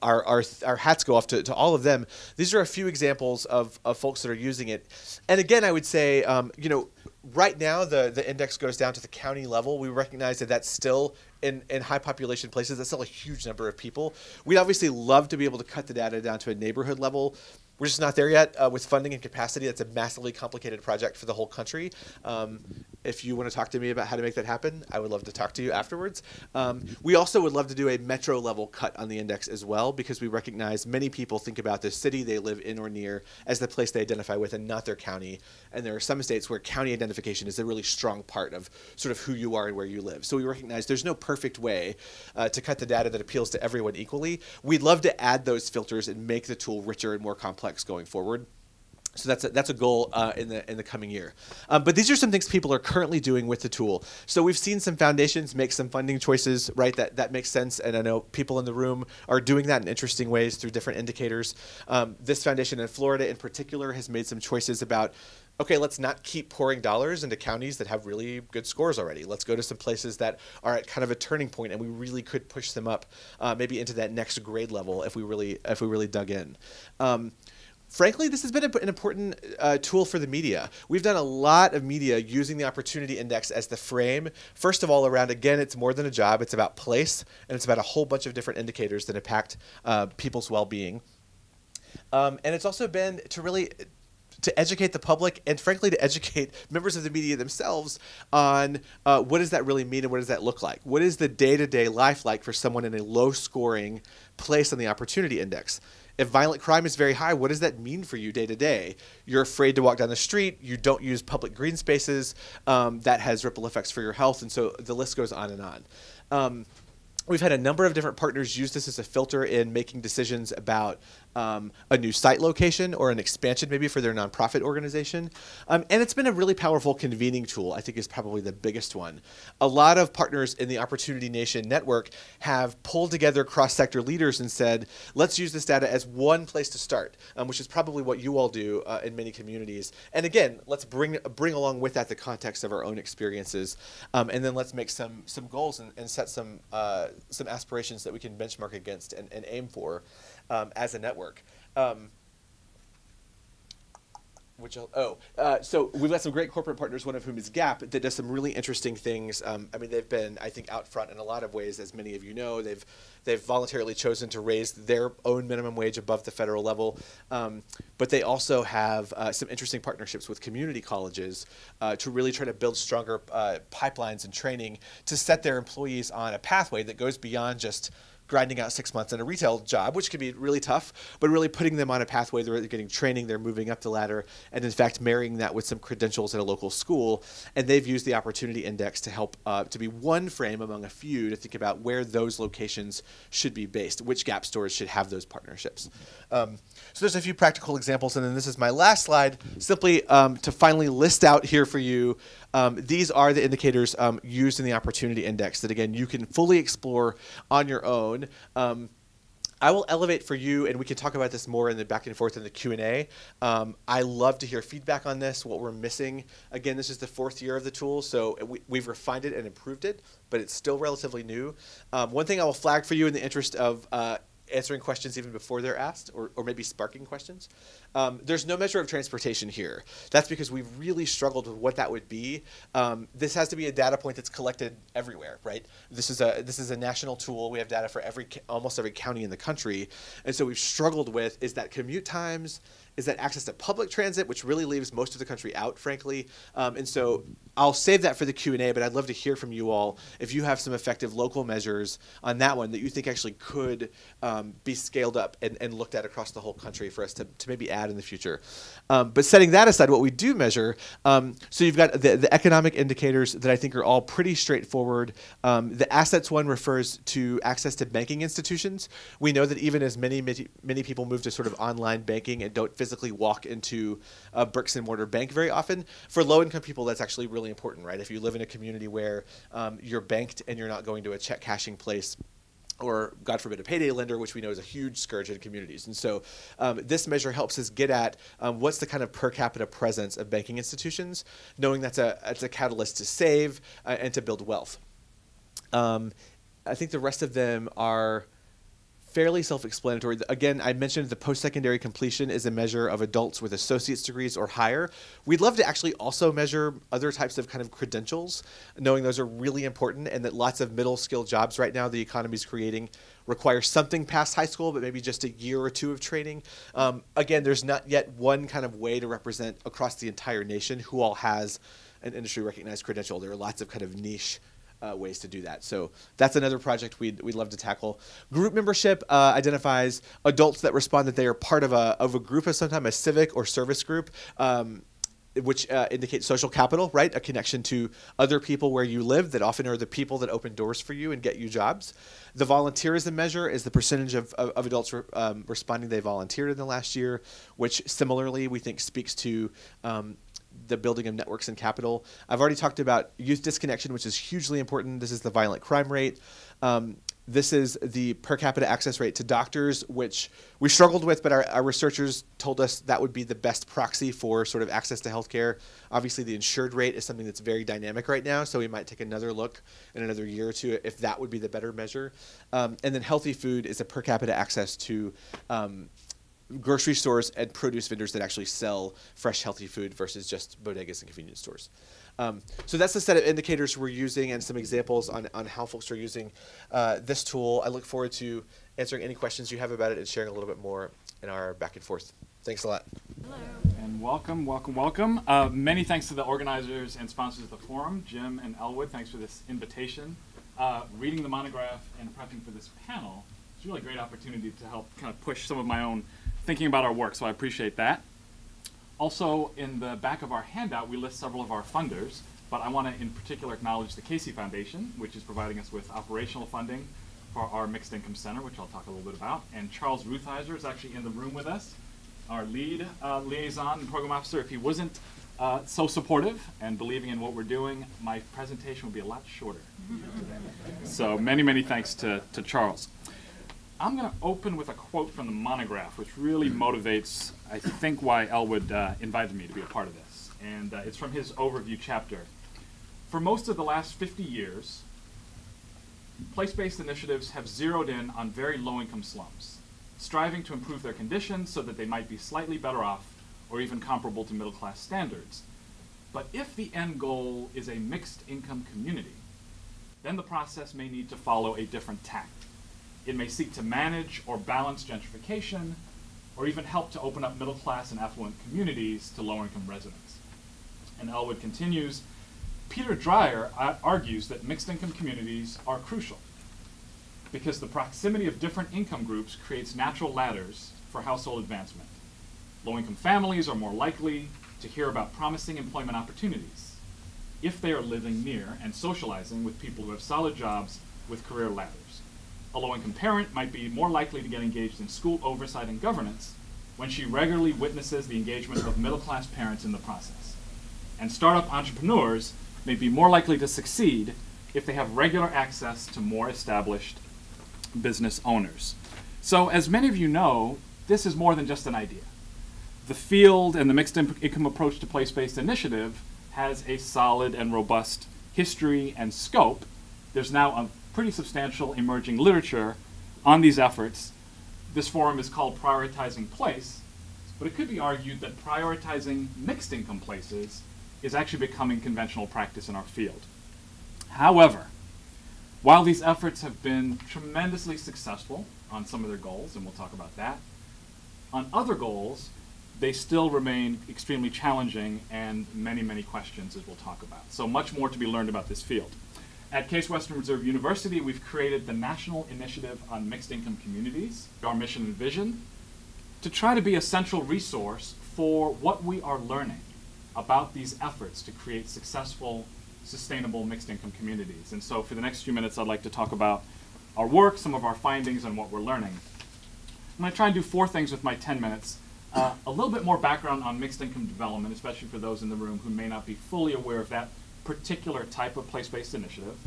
our hats go off to all of them. These are a few examples of folks that are using it. And again, I would say, you know, right now the index goes down to the county level. We recognize that that's still in high population places. That's still a huge number of people. We'd obviously love to be able to cut the data down to a neighborhood level. We're just not there yet with funding and capacity. That's a massively complicated project for the whole country. If you want to talk to me about how to make that happen, I would love to talk to you afterwards. We also would love to do a metro level cut on the index as well, because we recognize many people think about the city they live in or near as the place they identify with and not their county. And there are some states where county identification is a really strong part of sort of who you are and where you live. So we recognize there's no perfect way to cut the data that appeals to everyone equally. We'd love to add those filters and make the tool richer and more complex going forward. So that's a goal in the coming year. But these are some things people are currently doing with the tool. So we've seen some foundations make some funding choices, right? That makes sense. And I know people in the room are doing that in interesting ways through different indicators. This foundation in Florida in particular has made some choices about, okay, let's not keep pouring dollars into counties that have really good scores already. Let's go to some places that are at kind of a turning point, and we really could push them up maybe into that next grade level if we really dug in. Frankly, this has been an important tool for the media. We've done a lot of media using the Opportunity Index as the frame. First of all, around, again, it's more than a job. It's about place, and it's about a whole bunch of different indicators that impact people's well-being. And it's also been to educate the public and, frankly, to educate members of the media themselves on what does that really mean and what does that look like? What is the day-to-day life like for someone in a low-scoring place on the Opportunity Index? If violent crime is very high, what does that mean for you day to day? You're afraid to walk down the street. You don't use public green spaces. That has ripple effects for your health. And so the list goes on and on. We've had a number of different partners use this as a filter in making decisions about a new site location or an expansion maybe for their nonprofit organization. And it's been a really powerful convening tool, I think is probably the biggest one. A lot of partners in the Opportunity Nation network have pulled together cross-sector leaders and said, let's use this data as one place to start, which is probably what you all do in many communities. And again, let's bring along with that the context of our own experiences. And then let's make some goals and set some aspirations that we can benchmark against and aim for as a network. So we've got some great corporate partners, one of whom is Gap, that does some really interesting things. I mean, they've been, I think, out front in a lot of ways, as many of you know. They've voluntarily chosen to raise their own minimum wage above the federal level. But they also have some interesting partnerships with community colleges to really try to build stronger pipelines and training to set their employees on a pathway that goes beyond just grinding out 6 months in a retail job, which can be really tough, but really putting them on a pathway. They're getting training, they're moving up the ladder, and in fact marrying that with some credentials at a local school. And they've used the Opportunity Index to help to be one frame among a few to think about where those locations should be based, which Gap stores should have those partnerships. So there's a few practical examples, and then this is my last slide, simply to finally list out here for you. These are the indicators used in the Opportunity Index that, again, you can fully explore on your own. I will elevate for you, and we can talk about this more in the back and forth in the Q&A. I love to hear feedback on this, what we're missing. Again, this is the 4th year of the tool, so we've refined it and improved it, but it's still relatively new. One thing I will flag for you in the interest of answering questions even before they're asked, or maybe sparking questions. There's no measure of transportation here. That's because we've really struggled with what that would be. This has to be a data point that's collected everywhere, right? This is a national tool. We have data for almost every county in the country. And so we've struggled with, is that commute times? Is that access to public transit, which really leaves most of the country out, frankly? And so I'll save that for the Q&A, but I'd love to hear from you all if you have some effective local measures on that one that you think actually could be scaled up and looked at across the whole country for us to maybe add in the future. But setting that aside, what we do measure, so you've got the economic indicators that I think are all pretty straightforward. The assets one refers to access to banking institutions. We know that even as many people move to sort of online banking and don't physically walk into a bricks and mortar bank very often, for low-income people, that's actually really important, right? If you live in a community where you're banked and you're not going to a check cashing place, or God forbid a payday lender, which we know is a huge scourge in communities. And so this measure helps us get at what's the kind of per capita presence of banking institutions, knowing that's a catalyst to save and to build wealth. I think the rest of them are fairly self-explanatory. Again, I mentioned the post-secondary completion is a measure of adults with associate's degrees or higher. We'd love to actually also measure other types of kind of credentials, knowing those are really important, and that lots of middle skill jobs right now the economy is creating require something past high school, but maybe just a year or two of training. Again, there's not yet one kind of way to represent across the entire nation who all has an industry recognized credential. There are lots of kind of niche ways to do that. So that's another project we'd love to tackle. Group membership identifies adults that respond that they are part of a group of some time, a civic or service group, which indicates social capital, right? A connection to other people where you live that often are the people that open doors for you and get you jobs. The volunteerism measure is the percentage of adults responding they volunteered in the last year, which similarly we think speaks to the building of networks and capital. I've already talked about youth disconnection, which is hugely important. This is the violent crime rate. This is the per capita access rate to doctors, which we struggled with, but our researchers told us that would be the best proxy for sort of access to healthcare. Obviously, the insured rate is something that's very dynamic right now, so we might take another look in another year or two if that would be the better measure. And then healthy food is a per capita access to grocery stores and produce vendors that actually sell fresh, healthy food versus just bodegas and convenience stores. So that's the set of indicators we're using and some examples on how folks are using this tool. I look forward to answering any questions you have about it and sharing a little bit more in our back and forth. Thanks a lot. Hello. And welcome, welcome, welcome. Many thanks to the organizers and sponsors of the forum, Jim and Elwood. Thanks for this invitation. Reading the monograph and prepping for this panel, it's a really great opportunity to help kind of push some of my own thinking about our work, so I appreciate that. Also, in the back of our handout, we list several of our funders, but I want to in particular acknowledge the Casey Foundation, which is providing us with operational funding for our Mixed Income Center, which I'll talk a little bit about. And Charles Ruthheiser is actually in the room with us, our lead liaison and program officer. If he wasn't so supportive and believing in what we're doing, my presentation would be a lot shorter. So many, many thanks to Charles. I'm going to open with a quote from the monograph, which really motivates, I think, why Elwood invited me to be a part of this. And it's from his overview chapter. For most of the last 50 years, place-based initiatives have zeroed in on very low-income slums, striving to improve their conditions so that they might be slightly better off or even comparable to middle-class standards. But if the end goal is a mixed-income community, then the process may need to follow a different tack. It may seek to manage or balance gentrification, or even help to open up middle-class and affluent communities to lower-income residents. And Elwood continues, Peter Dreyer argues that mixed-income communities are crucial because the proximity of different income groups creates natural ladders for household advancement. Low-income families are more likely to hear about promising employment opportunities if they are living near and socializing with people who have solid jobs with career ladders. A low-income parent might be more likely to get engaged in school oversight and governance when she regularly witnesses the engagement of middle-class parents in the process. And startup entrepreneurs may be more likely to succeed if they have regular access to more established business owners. So as many of you know, this is more than just an idea. The field and the mixed income approach to place-based initiative has a solid and robust history and scope. There's now a pretty substantial emerging literature on these efforts. This forum is called Prioritizing Place, but it could be argued that prioritizing mixed income places is actually becoming conventional practice in our field. However, while these efforts have been tremendously successful on some of their goals, and we'll talk about that, on other goals, they still remain extremely challenging and many, many questions, as we'll talk about. So much more to be learned about this field. At Case Western Reserve University, we've created the National Initiative on Mixed Income Communities, our mission and vision, to try to be a central resource for what we are learning about these efforts to create successful, sustainable mixed income communities. And so for the next few minutes, I'd like to talk about our work, some of our findings, and what we're learning. I'm going to try and do 4 things with my 10 minutes. A little bit more background on mixed income development, especially for those in the room who may not be fully aware of that particular type of place-based initiative.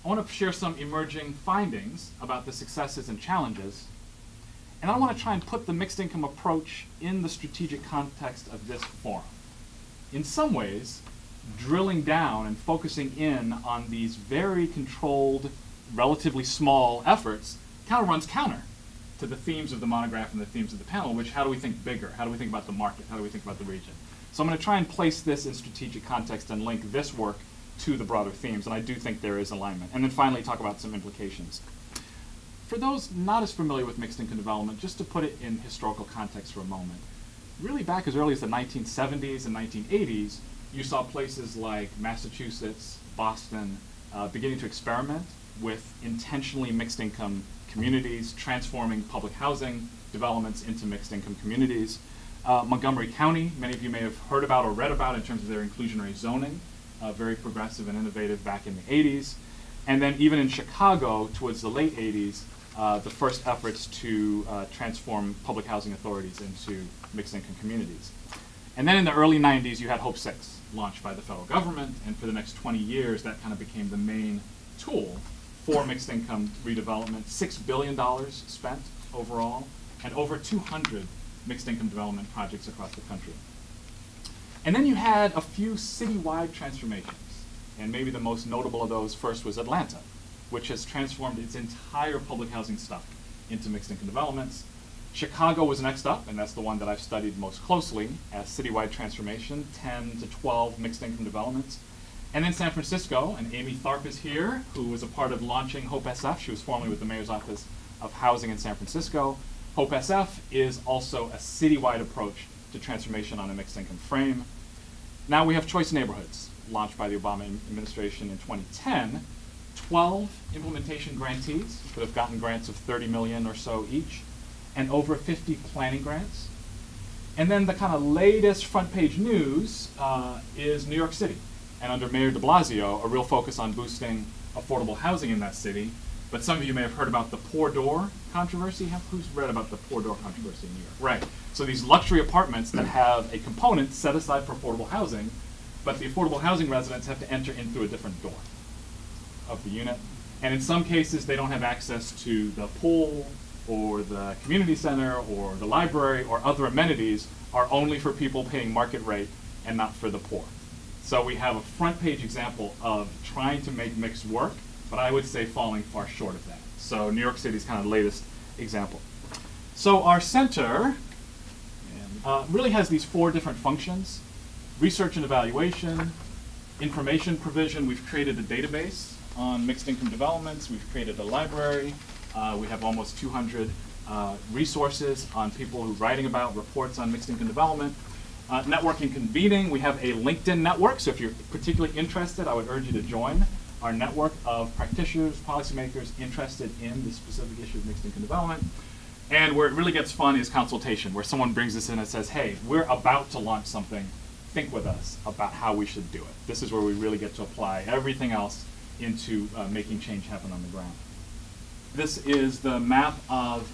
I want to share some emerging findings about the successes and challenges. And I want to try and put the mixed income approach in the strategic context of this forum. In some ways, drilling down and focusing in on these very controlled, relatively small efforts kind of runs counter to the themes of the monograph and the themes of the panel, which how do we think bigger? How do we think about the market? How do we think about the region? So I'm going to try and place this in strategic context and link this work to the broader themes, and I do think there is alignment. And then finally talk about some implications. For those not as familiar with mixed income development, just to put it in historical context for a moment, really back as early as the 1970s and 1980s, you saw places like Massachusetts, Boston, beginning to experiment with intentionally mixed income communities, transforming public housing developments into mixed income communities. Montgomery County, many of you may have heard about or read about in terms of their inclusionary zoning, very progressive and innovative back in the 80s. And then even in Chicago, towards the late 80s, the first efforts to transform public housing authorities into mixed income communities. And then in the early 90s, you had Hope 6, launched by the federal government, and for the next 20 years, that kind of became the main tool for mixed income redevelopment. $6 billion spent overall, and over 200 mixed income development projects across the country. And then you had a few citywide transformations, and maybe the most notable of those first was Atlanta, which has transformed its entire public housing stock into mixed income developments. Chicago was next up, and that's the one that I've studied most closely as citywide transformation, 10 to 12 mixed income developments. And then San Francisco, and Amy Tharp is here, who was a part of launching Hope SF. She was formerly with the Mayor's Office of Housing in San Francisco. Hope SF is also a citywide approach to transformation on a mixed income frame. Now we have Choice Neighborhoods, launched by the Obama administration in 2010. 12 implementation grantees who have gotten grants of 30 million or so each, and over 50 planning grants. And then the kind of latest front page news is New York City. And under Mayor de Blasio, a real focus on boosting affordable housing in that city. But some of you may have heard about the Poor Door controversy. Who's read about the Poor Door controversy in New York? Right. So these luxury apartments that have a component set aside for affordable housing, but the affordable housing residents have to enter in through a different door of the unit. And in some cases, they don't have access to the pool or the community center or the library or other amenities are only for people paying market rate and not for the poor. So we have a front page example of trying to make mix work, but I would say falling far short of that. So New York City's kind of latest example. So our center really has these 4 different functions: research and evaluation, information provision. We've created a database on mixed income developments. We've created a library. We have almost 200 resources on people who are writing about reports on mixed income development. Networking convening, we have a LinkedIn network, so if you're particularly interested, I would urge you to join our network of practitioners, policymakers interested in the specific issue of mixed income development. And where it really gets fun is consultation, where someone brings us in and says, hey, we're about to launch something, think with us about how we should do it. This is where we really get to apply everything else into making change happen on the ground. This is the map of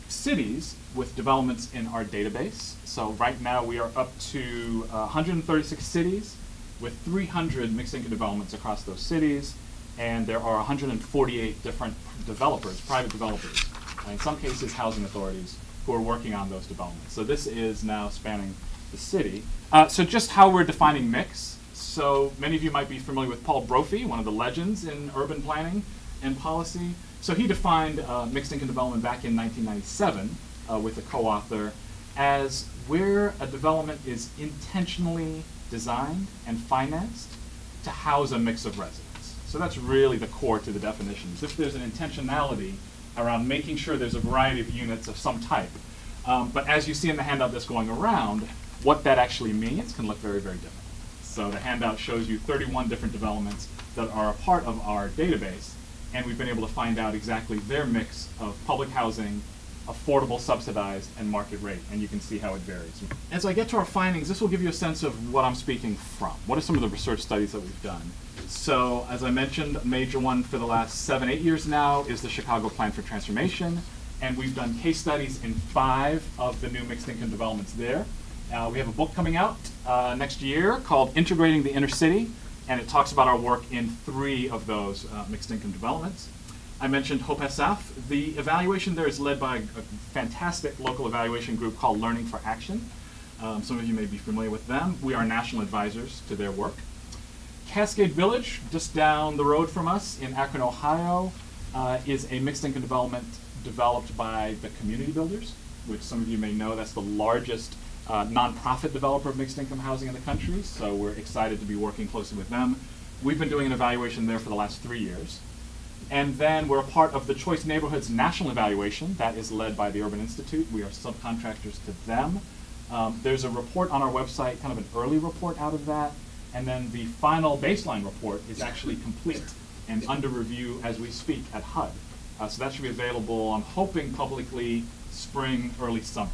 cities with developments in our database. So right now we are up to 136 cities with 300 mixed income developments across those cities, and there are 148 different developers, private developers, in some cases housing authorities, who are working on those developments. So this is now spanning the city. So just how we're defining mix. So many of you might be familiar with Paul Brophy, one of the legends in urban planning and policy. So he defined mixed income development back in 1997 with a co-author as where a development is intentionally designed and financed to house a mix of residents. So that's really the core to the definitions. If there's an intentionality around making sure there's a variety of units of some type. But as you see in the handout that's going around, what that actually means can look very, very different. So the handout shows you 31 different developments that are a part of our database, and we've been able to find out exactly their mix of public housing, affordable, subsidized, and market rate, and you can see how it varies. As I get to our findings, this will give you a sense of what I'm speaking from. What are some of the research studies that we've done? So, as I mentioned, a major one for the last 7-8 years now is the Chicago Plan for Transformation, and we've done case studies in 5 of the new mixed income developments there. We have a book coming out next year called Integrating the Inner City, and it talks about our work in 3 of those mixed income developments. I mentioned Hope SF. The evaluation there is led by a fantastic local evaluation group called Learning for Action. Some of you may be familiar with them. We are national advisors to their work. Cascade Village, just down the road from us in Akron, Ohio. is a mixed income development developed by the Community Builders, which some of you may know, that's the largest nonprofit developer of mixed income housing in the country, so we're excited to be working closely with them. We've been doing an evaluation there for the last 3 years. And then we're a part of the Choice Neighborhoods National Evaluation that is led by the Urban Institute. We are subcontractors to them. There's a report on our website, kind of an early report out of that, and then the final baseline report is actually complete and under review as we speak at HUD. So that should be available, I'm hoping, publicly spring, early summer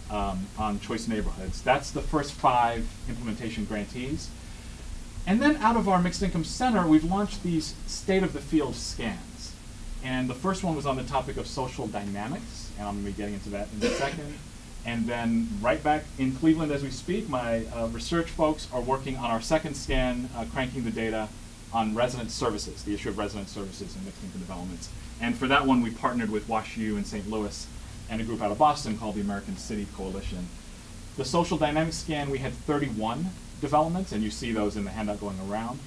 on Choice Neighborhoods. That's the first 5 implementation grantees. And then out of our Mixed Income Center, we've launched these state-of-the-field scans. And the first one was on the topic of social dynamics, and I'm going to be getting into that in a second. And then right back in Cleveland as we speak, my research folks are working on our second scan, cranking the data on resident services, the issue of resident services in mixed income developments. And for that one, we partnered with WashU in St. Louis and a group out of Boston called the American City Coalition. The social dynamics scan, we had 31 developments, and you see those in the handout going around.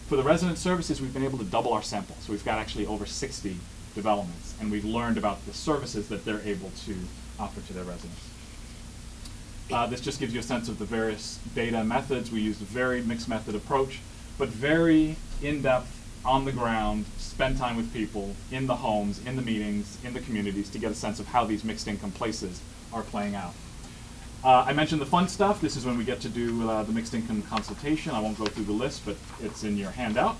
For the resident services, we've been able to double our sample. So we've got actually over 60 developments, and we've learned about the services that they're able to offer to their residents. This just gives you a sense of the various data methods. We used a very mixed method approach, but very in-depth, on the ground, spend time with people, in the homes, in the meetings, in the communities, to get a sense of how these mixed income places are playing out. I mentioned the fun stuff. This is when we get to do the mixed income consultation. I won't go through the list, but it's in your handout.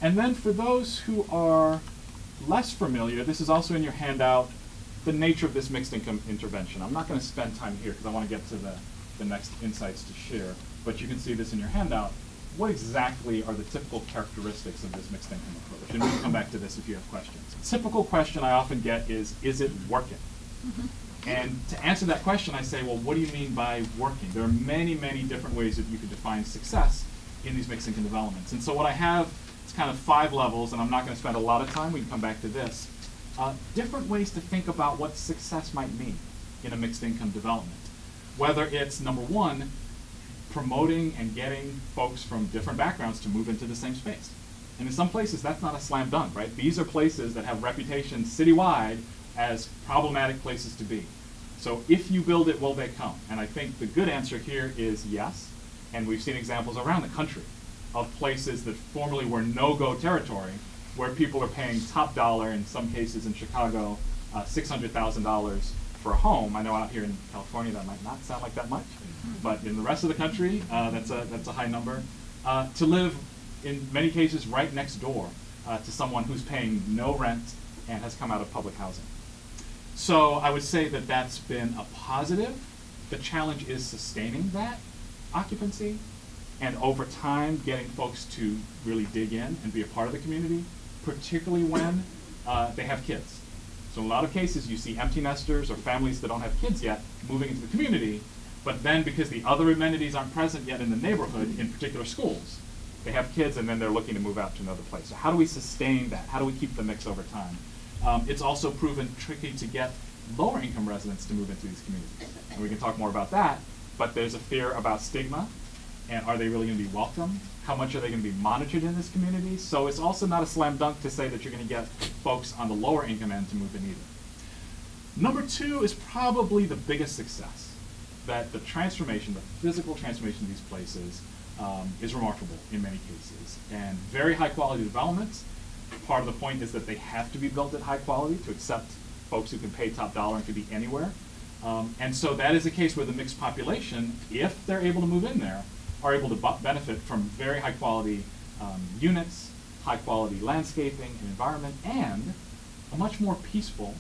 And then for those who are less familiar, this is also in your handout, the nature of this mixed income intervention. I'm not going to spend time here because I want to get to the next insights to share, but you can see this in your handout. What exactly are the typical characteristics of this mixed income approach? And we can come back to this if you have questions. A typical question I often get is it working? Mm-hmm. And to answer that question, I say, well, what do you mean by working? There are many, many different ways that you could define success in these mixed income developments. And so what I have is kind of 5 levels, and I'm not going to spend a lot of time. We can come back to this. Different ways to think about what success might mean in a mixed income development. Whether it's, number 1, promoting and getting folks from different backgrounds to move into the same space. And in some places, that's not a slam dunk, right? These are places that have reputations citywide as problematic places to be. So if you build it, will they come? And I think the good answer here is yes. And we've seen examples around the country of places that formerly were no-go territory, where people are paying top dollar, in some cases in Chicago, $600,000 for a home. I know out here in California that might not sound like that much, but in the rest of the country, that's a high number. To live, in many cases, right next door to someone who's paying no rent and has come out of public housing. So I would say that that's been a positive. The challenge is sustaining that occupancy, and over time getting folks to really dig in and be a part of the community, particularly when they have kids. So in a lot of cases you see empty nesters or families that don't have kids yet moving into the community, but then because the other amenities aren't present yet in the neighborhood, in particular schools, they have kids and then they're looking to move out to another place. So how do we sustain that? How do we keep the mix over time? It's also proven tricky to get lower income residents to move into these communities. And we can talk more about that, but there's a fear about stigma, and are they really going to be welcome? How much are they going to be monitored in this community? So it's also not a slam dunk to say that you're going to get folks on the lower income end to move in either. Number 2 is probably the biggest success, that the transformation, the physical transformation of these places is remarkable in many cases. And very high quality developments. Part of the point is that they have to be built at high quality to accept folks who can pay top dollar and can be anywhere. And so that is a case where the mixed population, if they're able to move in there, are able to benefit from very high quality units, high quality landscaping and environment, and a much more peaceful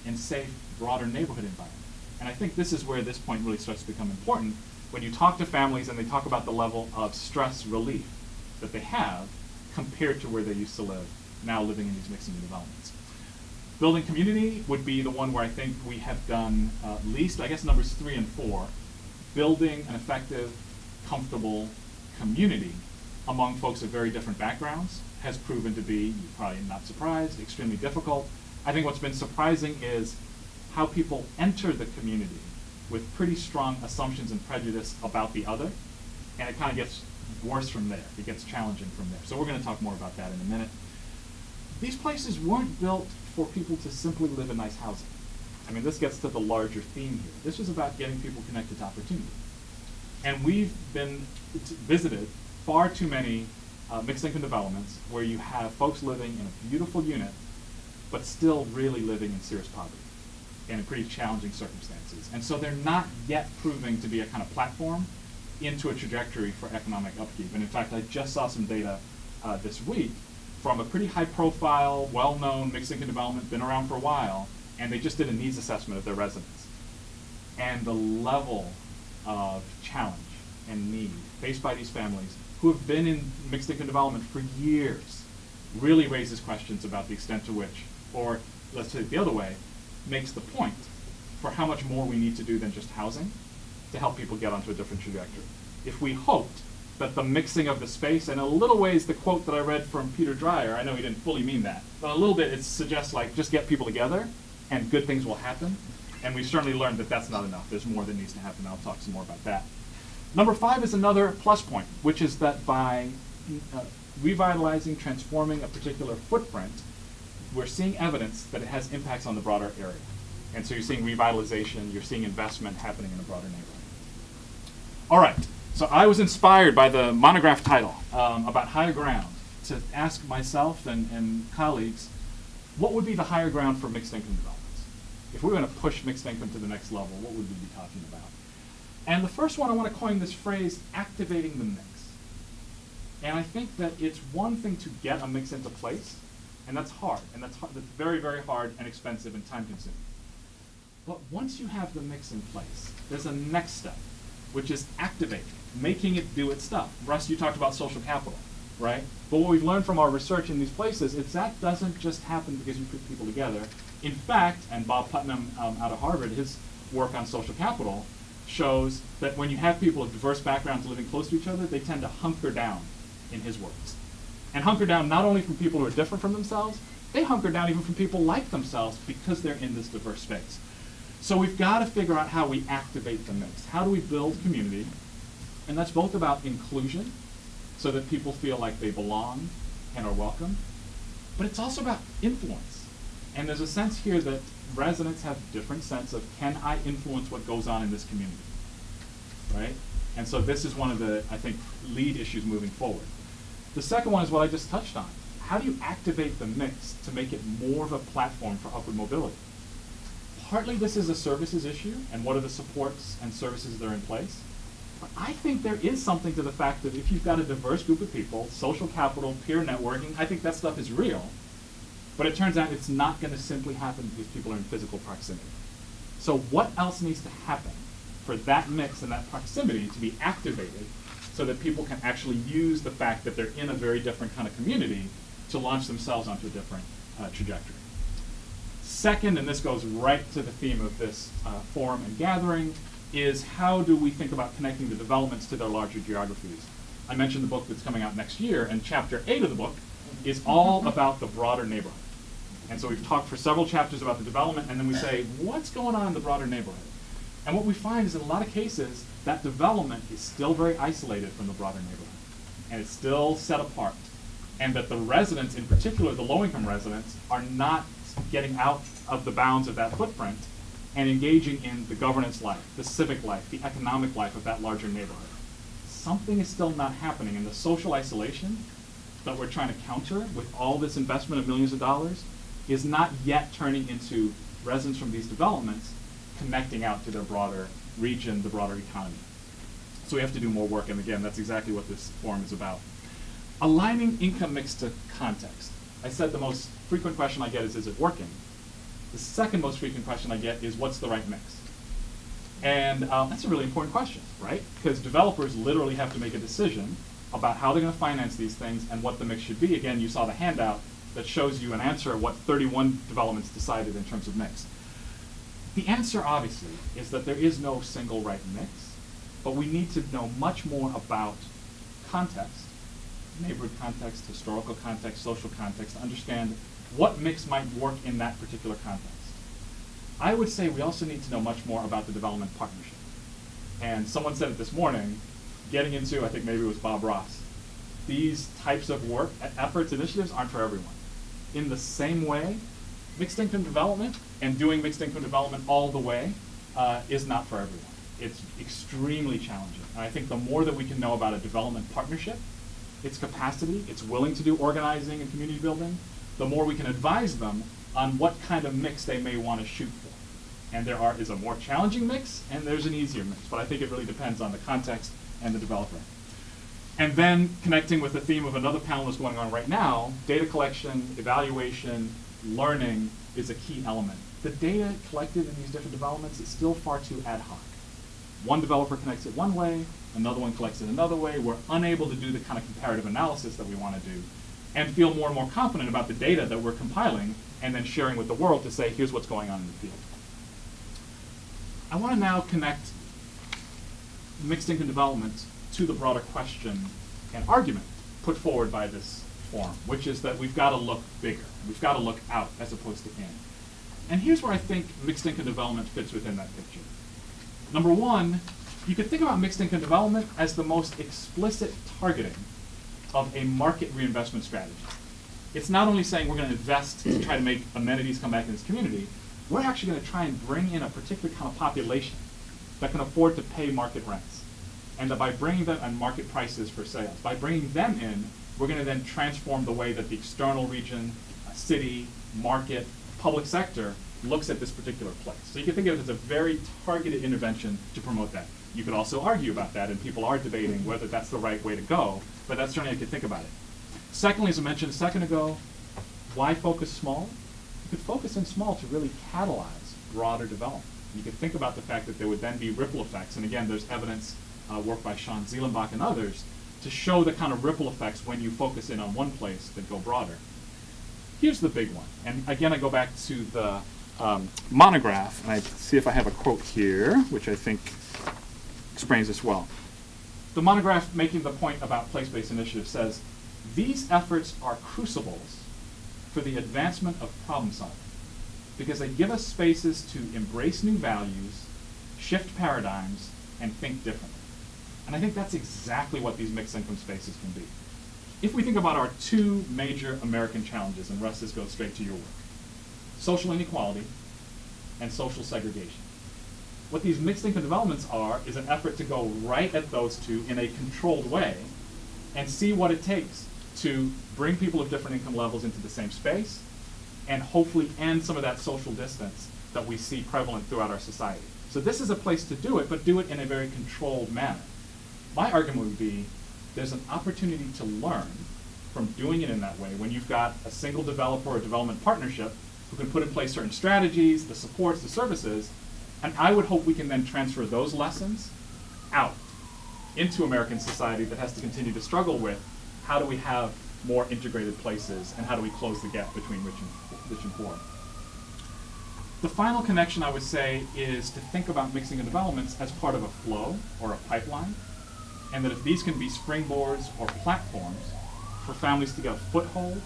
and safe, broader neighborhood environment. And I think this is where this point really starts to become important. When you talk to families and they talk about the level of stress relief that they have compared to where they used to live, now living in these mixed income developments. Building community would be the one where I think we have done least, I guess numbers 3 and 4, building an effective, comfortable community among folks of very different backgrounds has proven to be, you're probably not surprised, extremely difficult. I think what's been surprising is how people enter the community with pretty strong assumptions and prejudice about the other, and it kind of gets worse from there. It gets challenging from there. So we're going to talk more about that in a minute. these places weren't built for people to simply live in nice housing. I mean, this gets to the larger theme here. This was about getting people connected to opportunity. And we've been visited far too many mixed income developments where you have folks living in a beautiful unit, but still really living in serious poverty and in pretty challenging circumstances. And so they're not yet proving to be a kind of platform into a trajectory for economic upkeep. And in fact, I just saw some data this week from a pretty high profile, well-known mixed income development, been around for a while, and they just did a needs assessment of their residents. And the level of challenge and need faced by these families who have been in mixed income development for years really raises questions about the extent to which, or let's say it the other way, makes the point for how much more we need to do than just housing to help people get onto a different trajectory. If we hoped that the mixing of the space, and in a little ways the quote that I read from Peter Dreyer, I know he didn't fully mean that, but a little bit it suggests like just get people together and good things will happen. And we've certainly learned that that's not enough. There's more that needs to happen. I'll talk some more about that. Number 5 is another plus point, which is that by revitalizing, transforming a particular footprint, we're seeing evidence that it has impacts on the broader area. And so you're seeing revitalization, you're seeing investment happening in a broader neighborhood. All right, so I was inspired by the monograph title about higher ground to ask myself and colleagues, what would be the higher ground for mixed income developments? If we were going to push mixed income to the next level, what would we be talking about? And the first one, I want to coin this phrase, activating the mix. And I think that it's one thing to get a mix into place, and that's hard, and that's very, very hard and expensive and time-consuming. But once you have the mix in place, there's a next step, which is activating, making it do its stuff. Russ, you talked about social capital, right? But what we've learned from our research in these places is that doesn't just happen because you put people together. In fact, and Bob Putnam out of Harvard, his work on social capital shows that when you have people of diverse backgrounds living close to each other, they tend to hunker down, in his words. And hunker down not only from people who are different from themselves, they hunker down even from people like themselves because they're in this diverse space. So we've got to figure out how we activate the mix. How do we build community? And that's both about inclusion, so that people feel like they belong and are welcome, but it's also about influence. And there's a sense here that residents have a different sense of, can I influence what goes on in this community, right? And so this is one of the, I think, lead issues moving forward. The second one is what I just touched on. How do you activate the mix to make it more of a platform for upward mobility? Partly this is a services issue, and what are the supports and services that are in place? But I think there is something to the fact that if you've got a diverse group of people, social capital, peer networking, I think that stuff is real. But it turns out it's not going to simply happen because people are in physical proximity. So what else needs to happen for that mix and that proximity to be activated so that people can actually use the fact that they're in a very different kind of community to launch themselves onto a different trajectory? Second, and this goes right to the theme of this forum and gathering, is how do we think about connecting the developments to their larger geographies? I mentioned the book that's coming out next year, and chapter 8 of the book is all about the broader neighborhood. And so we've talked for several chapters about the development, and then we say, what's going on in the broader neighborhood? And what we find is in a lot of cases, that development is still very isolated from the broader neighborhood. And it's still set apart. And that the residents, in particular the low-income residents, are not getting out of the bounds of that footprint and engaging in the governance life, the civic life, the economic life of that larger neighborhood. Something is still not happening, and the social isolation that we're trying to counter with all this investment of millions of dollars is not yet turning into residents from these developments connecting out to their broader region, the broader economy. So we have to do more work, and again, that's exactly what this forum is about. Aligning income mix to context. I said the most frequent question I get is it working? The second most frequent question I get is, what's the right mix? And that's a really important question, right? Because developers literally have to make a decision about how they're going to finance these things and what the mix should be. Again, you saw the handout that shows you an answer of what 31 developments decided in terms of mix. The answer, obviously, is that there is no single right mix, but we need to know much more about context, neighborhood context, historical context, social context, to understand what mix might work in that particular context. I would say we also need to know much more about the development partnership. And someone said it this morning, getting into, I think maybe it was Bob Ross, these types of work, efforts, initiatives aren't for everyone. in the same way, mixed income development and doing mixed income development all the way is not for everyone. It's extremely challenging. And I think the more that we can know about a development partnership, its capacity, its willing to do organizing and community building, the more we can advise them on what kind of mix they may want to shoot for. And there is a more challenging mix, and there's an easier mix. But I think it really depends on the context and the developer. And then connecting with the theme of another panel that's going on right now, data collection, evaluation, learning is a key element. The data collected in these different developments is still far too ad hoc. One developer connects it one way, another one collects it another way. We're unable to do the kind of comparative analysis that we want to do and feel more and more confident about the data that we're compiling and then sharing with the world to say, here's what's going on in the field. I want to now connect mixed income development to the broader question and argument put forward by this forum, which is that we've got to look bigger. We've got to look out as opposed to in. And here's where I think mixed income development fits within that picture. Number one, you could think about mixed income development as the most explicit targeting of a market reinvestment strategy. It's not only saying we're going to invest to try to make amenities come back in this community, we're actually going to try and bring in a particular kind of population that can afford to pay market rents. And that by bringing them and market prices for sales, by bringing them in, we're going to then transform the way that the external region, city, market, public sector looks at this particular place. So you can think of it as a very targeted intervention to promote that. You could also argue about that, and people are debating whether that's the right way to go, but that's certainly how you could think about it. Secondly, as I mentioned a second ago, why focus small? You could focus in small to really catalyze broader development. You could think about the fact that there would then be ripple effects, and again, there's evidence, work by Sean Zielenbach and others, to show the kind of ripple effects when you focus in on one place that go broader. Here's the big one, and again, I go back to the monograph, and I see if I have a quote here, which I think explains this well. The monograph making the point about place-based initiatives says, these efforts are crucibles for the advancement of problem solving because they give us spaces to embrace new values, shift paradigms, and think differently. And I think that's exactly what these mixed income spaces can be. If we think about our two major American challenges, and Russ, this goes straight to your work, social inequality and social segregation. What these mixed income developments are is an effort to go right at those two in a controlled way and see what it takes to bring people of different income levels into the same space and hopefully end some of that social distance that we see prevalent throughout our society. So this is a place to do it, but do it in a very controlled manner. My argument would be there's an opportunity to learn from doing it in that way when you've got a single developer or development partnership who can put in place certain strategies, the supports, the services, and I would hope we can then transfer those lessons out into American society that has to continue to struggle with how do we have more integrated places and how do we close the gap between rich and poor. The final connection I would say is to think about mixing and developments as part of a flow or a pipeline, and that if these can be springboards or platforms for families to get a foothold,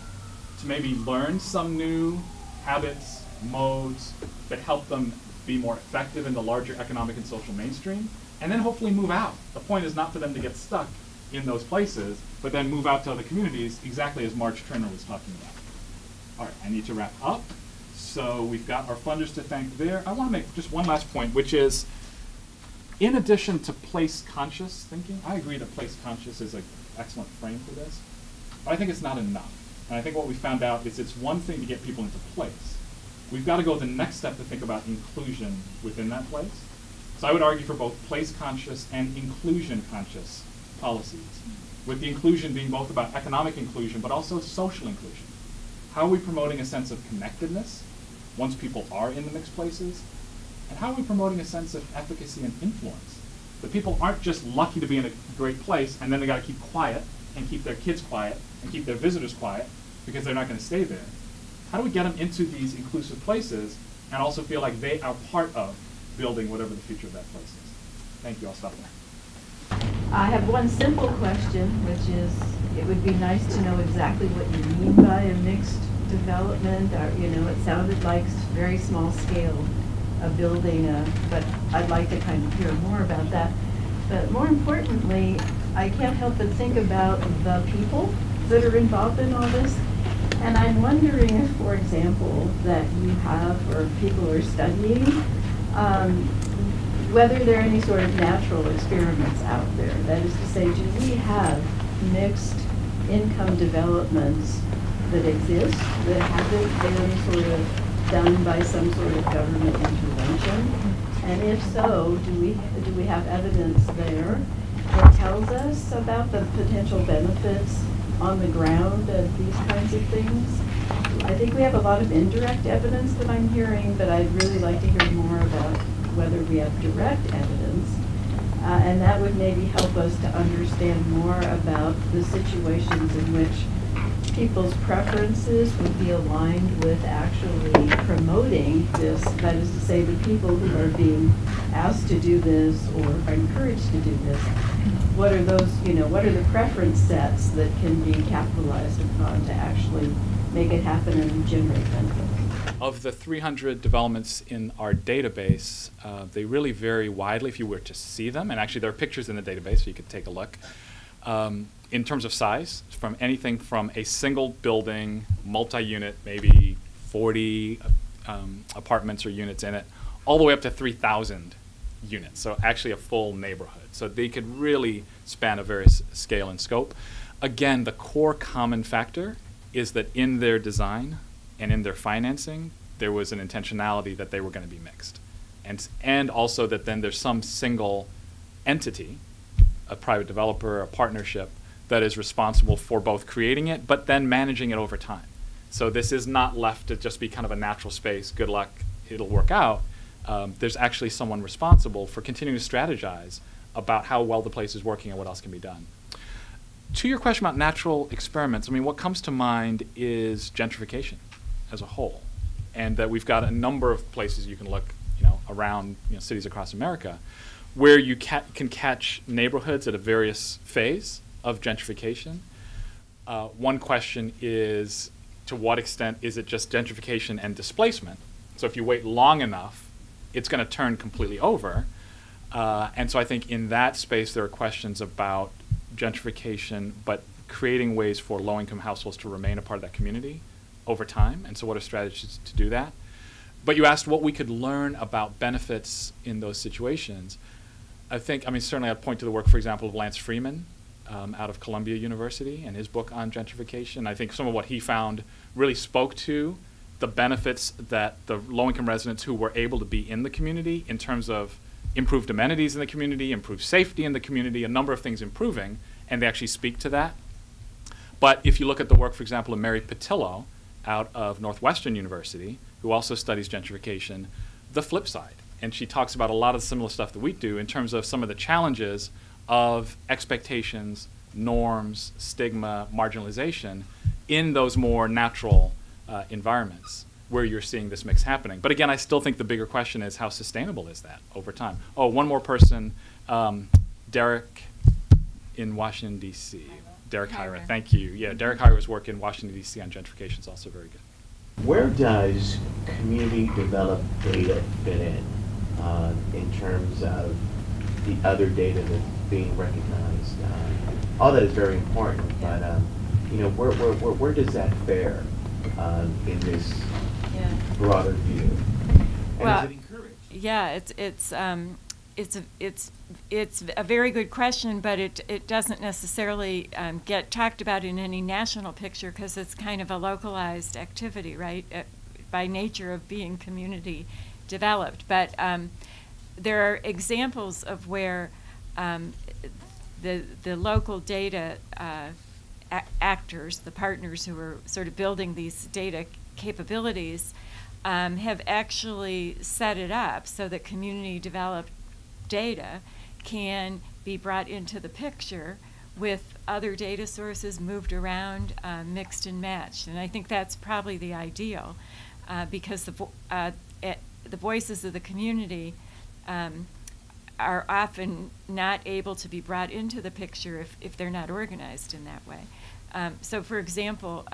to maybe learn some new habits, modes that help them be more effective in the larger economic and social mainstream, and then hopefully move out. The point is not for them to get stuck in those places, but then move out to other communities, exactly as Marge Turner was talking about. All right, I need to wrap up. So we've got our funders to thank there. I want to make just one last point, which is, in addition to place-conscious thinking, I agree that place-conscious is an excellent frame for this, but I think it's not enough. And I think what we found out is it's one thing to get people into place. We've got to go the next step to think about inclusion within that place. So I would argue for both place-conscious and inclusion-conscious policies, with the inclusion being both about economic inclusion, but also social inclusion. How are we promoting a sense of connectedness once people are in the mixed places? And how are we promoting a sense of efficacy and influence? That people aren't just lucky to be in a great place and then they got to keep quiet and keep their kids quiet and keep their visitors quiet because they're not going to stay there. How do we get them into these inclusive places and also feel like they are part of building whatever the future of that place is? Thank you. I'll stop there. I have one simple question, which is, it would be nice to know exactly what you mean by a mixed development. Or, you know, it sounded like very small scale of building, but I'd like to kind of hear more about that. But more importantly, I can't help but think about the people that are involved in all this. And I'm wondering if, for example, that you have, or people are studying, whether there are any sort of natural experiments out there. That is to say, do we have mixed income developments that exist that haven't been sort of done by some sort of government intervention? And if so, do we have evidence there that tells us about the potential benefits on the ground of these kinds of things? I think we have a lot of indirect evidence that I'm hearing, but I'd really like to hear more about whether we have direct evidence. And that would maybe help us to understand more about the situations in which people's preferences would be aligned with actually promoting this. That is to say, the people who are being asked to do this or are encouraged to do this. What are those, what are the preference sets that can be capitalized upon to actually make it happen and generate benefits? Of the 300 developments in our database, they really vary widely if you were to see them. And actually, there are pictures in the database, so you could take a look. In terms of size, from anything from a single building, multi-unit, maybe 40 apartments or units in it, all the way up to 3,000 units. So actually a full neighborhood. So they could really span a various scale and scope. Again, the core common factor is that in their design and in their financing, there was an intentionality that they were going to be mixed. And also that then there's some single entity, a private developer, a partnership, that is responsible for both creating it, but then managing it over time. So this is not left to just be kind of a natural space, good luck, it'll work out. There's actually someone responsible for continuing to strategize about how well the place is working and what else can be done. To your question about natural experiments, I mean, what comes to mind is gentrification as a whole, and that we've got a number of places you can look, around cities across America, where you can catch neighborhoods at a various phase of gentrification. One question is, to what extent is it just gentrification and displacement? So if you wait long enough, it's going to turn completely over. And so I think in that space, there are questions about gentrification, but creating ways for low-income households to remain a part of that community over time. And so what are strategies to do that? But you asked what we could learn about benefits in those situations. Certainly I'd point to the work, for example, of Lance Freeman out of Columbia University and his book on gentrification. I think some of what he found really spoke to the benefits that the low-income residents who were able to be in the community in terms of improved amenities in the community, improved safety in the community, a number of things improving, and they actually speak to that. But if you look at the work, for example, of Mary Patillo out of Northwestern University, who also studies gentrification, the flip side. And she talks about a lot of the similar stuff that we do in terms of some of the challenges of expectations, norms, stigma, marginalization in those more natural environments where you're seeing this mix happening. But again, I still think the bigger question is how sustainable is that over time? Oh, one more person, Derek in Washington, D.C. Derek Hyra, thank you. Yeah, Derek Hyra's work in Washington, D.C. on gentrification is also very good. Where does community developed data fit in terms of the other data that's being recognized? All that is very important, but where does that fare in this broader view? And Well, is it encouraged? Yeah, it's a very good question, but it doesn't necessarily get talked about in any national picture because it's kind of a localized activity, right? By nature of being community developed. But there are examples of where the local data actors, the partners who are sort of building these data capabilities, have actually set it up so that community developed data can be brought into the picture with other data sources moved around, mixed and matched. And I think that's probably the ideal because the voices of the community are often not able to be brought into the picture if they're not organized in that way. So for example,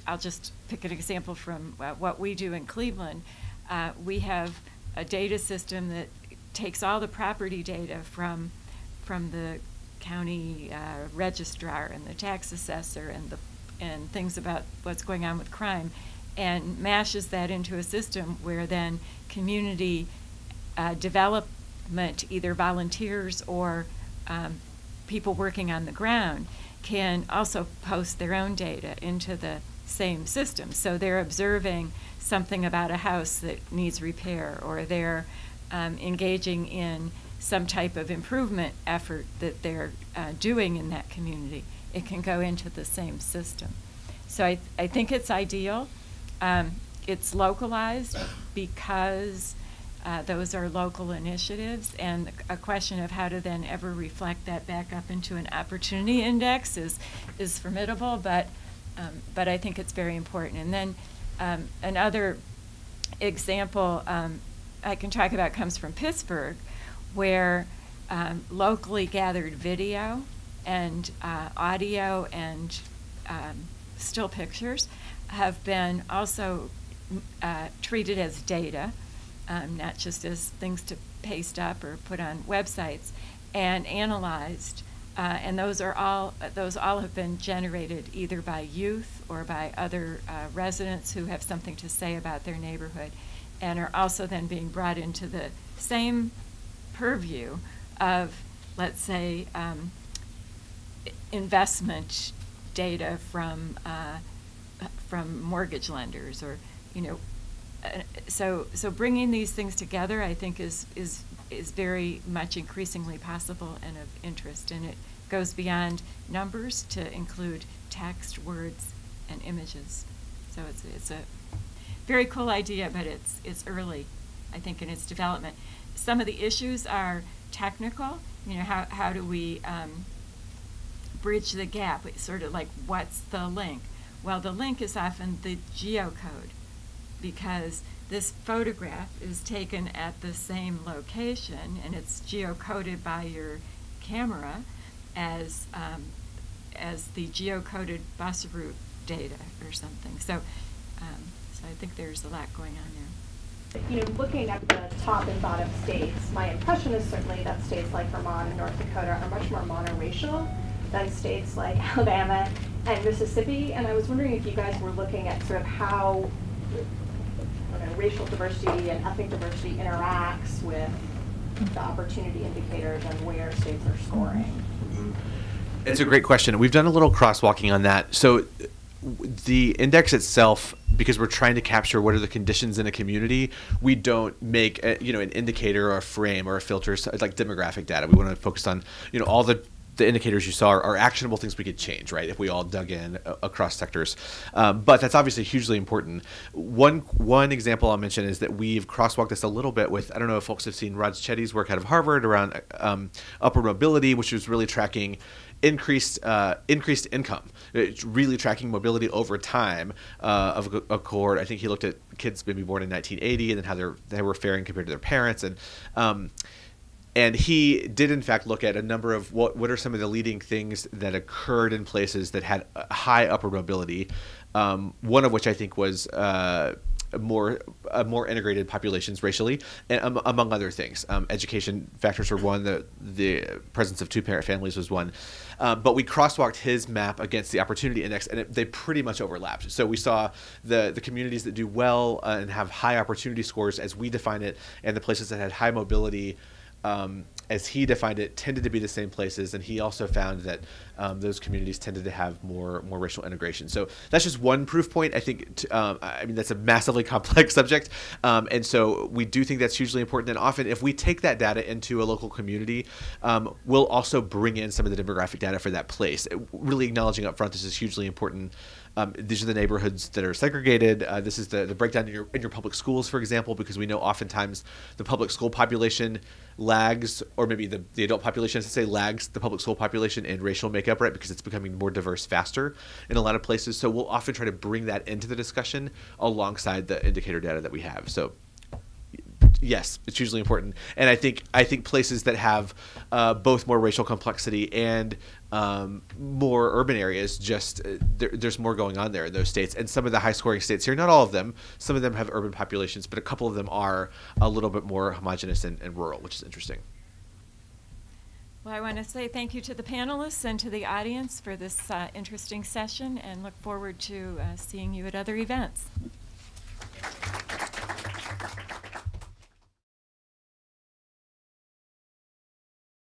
I'll just pick an example from what we do in Cleveland. We have a data system that takes all the property data from the county registrar and the tax assessor and the and things about what's going on with crime, and mashes that into a system where then community development, either volunteers or people working on the ground, can also post their own data into the same system. So they're observing something about a house that needs repair, or they're engaging in some type of improvement effort that they're doing in that community. It can go into the same system. So I think it's ideal. It's localized because those are local initiatives, and a question of how to then ever reflect that back up into an opportunity index is formidable, but I think it's very important. And then another example I can talk about comes from Pittsburgh, where locally gathered video and audio and still pictures have been also treated as data, not just as things to paste up or put on websites, and analyzed. And those all have been generated either by youth or by other residents who have something to say about their neighborhood, and are also then being brought into the same purview of, let's say, investment data from mortgage lenders, or so bringing these things together, I think, is very much increasingly possible and of interest, and it goes beyond numbers to include text, words, and images. So it's a very cool idea, but it's early, I think, in its development. Some of the issues are technical. How do we bridge the gap? It's sort of like, what's the link? Well, the link is often the geocode, because this photograph is taken at the same location, and it's geocoded by your camera as the geocoded bus route data or something. So I think there's a lot going on there. Looking at the top and bottom states, my impression is certainly that states like Vermont and North Dakota are much more monoracial than states like Alabama and Mississippi. And I was wondering if you guys were looking at sort of how racial diversity and ethnic diversity interacts with the opportunity indicators and where states are scoring. It's a great question. We've done a little crosswalking on that. So the index itself, because we're trying to capture what are the conditions in a community, we don't make an indicator or a frame or a filter like demographic data. We want to focus on all the indicators you saw are actionable things we could change, right, if we all dug in across sectors. But that's obviously hugely important. One example I'll mention is that we've crosswalked this a little bit with, I don't know if folks have seen Rod Chetty's work out of Harvard around upward mobility, which was really tracking increased income. It's really tracking mobility over time of a cohort. I think he looked at kids maybe born in 1980 and then how they were faring compared to their parents, and he did, in fact, look at a number of what are some of the leading things that occurred in places that had high upward mobility, one of which I think was more integrated populations racially, and among other things. Education factors were one, the presence of two-parent families was one. But we crosswalked his map against the opportunity index, and they pretty much overlapped. So we saw the communities that do well and have high opportunity scores as we define it, and the places that had high mobility as he defined it, tended to be the same places, and he also found that those communities tended to have more racial integration. So that's just one proof point. I think, I mean, that's a massively complex subject, and so we do think that's hugely important. And often, if we take that data into a local community, we'll also bring in some of the demographic data for that place. Really acknowledging up front, this is hugely important. These are the neighborhoods that are segregated. This is the breakdown in your public schools, for example, because we know oftentimes the public school population lags, or maybe the adult population, I should say, lags the public school population in racial makeup, right? Because it's becoming more diverse faster in a lot of places. So we'll often try to bring that into the discussion alongside the indicator data that we have. So yes, it's hugely important. And I think places that have both more racial complexity and more urban areas, just there's more going on there in those states. And some of the high scoring states here, not all of them, some of them have urban populations, but a couple of them are a little bit more homogenous and rural, which is interesting. Well, I want to say thank you to the panelists and to the audience for this interesting session, and look forward to seeing you at other events.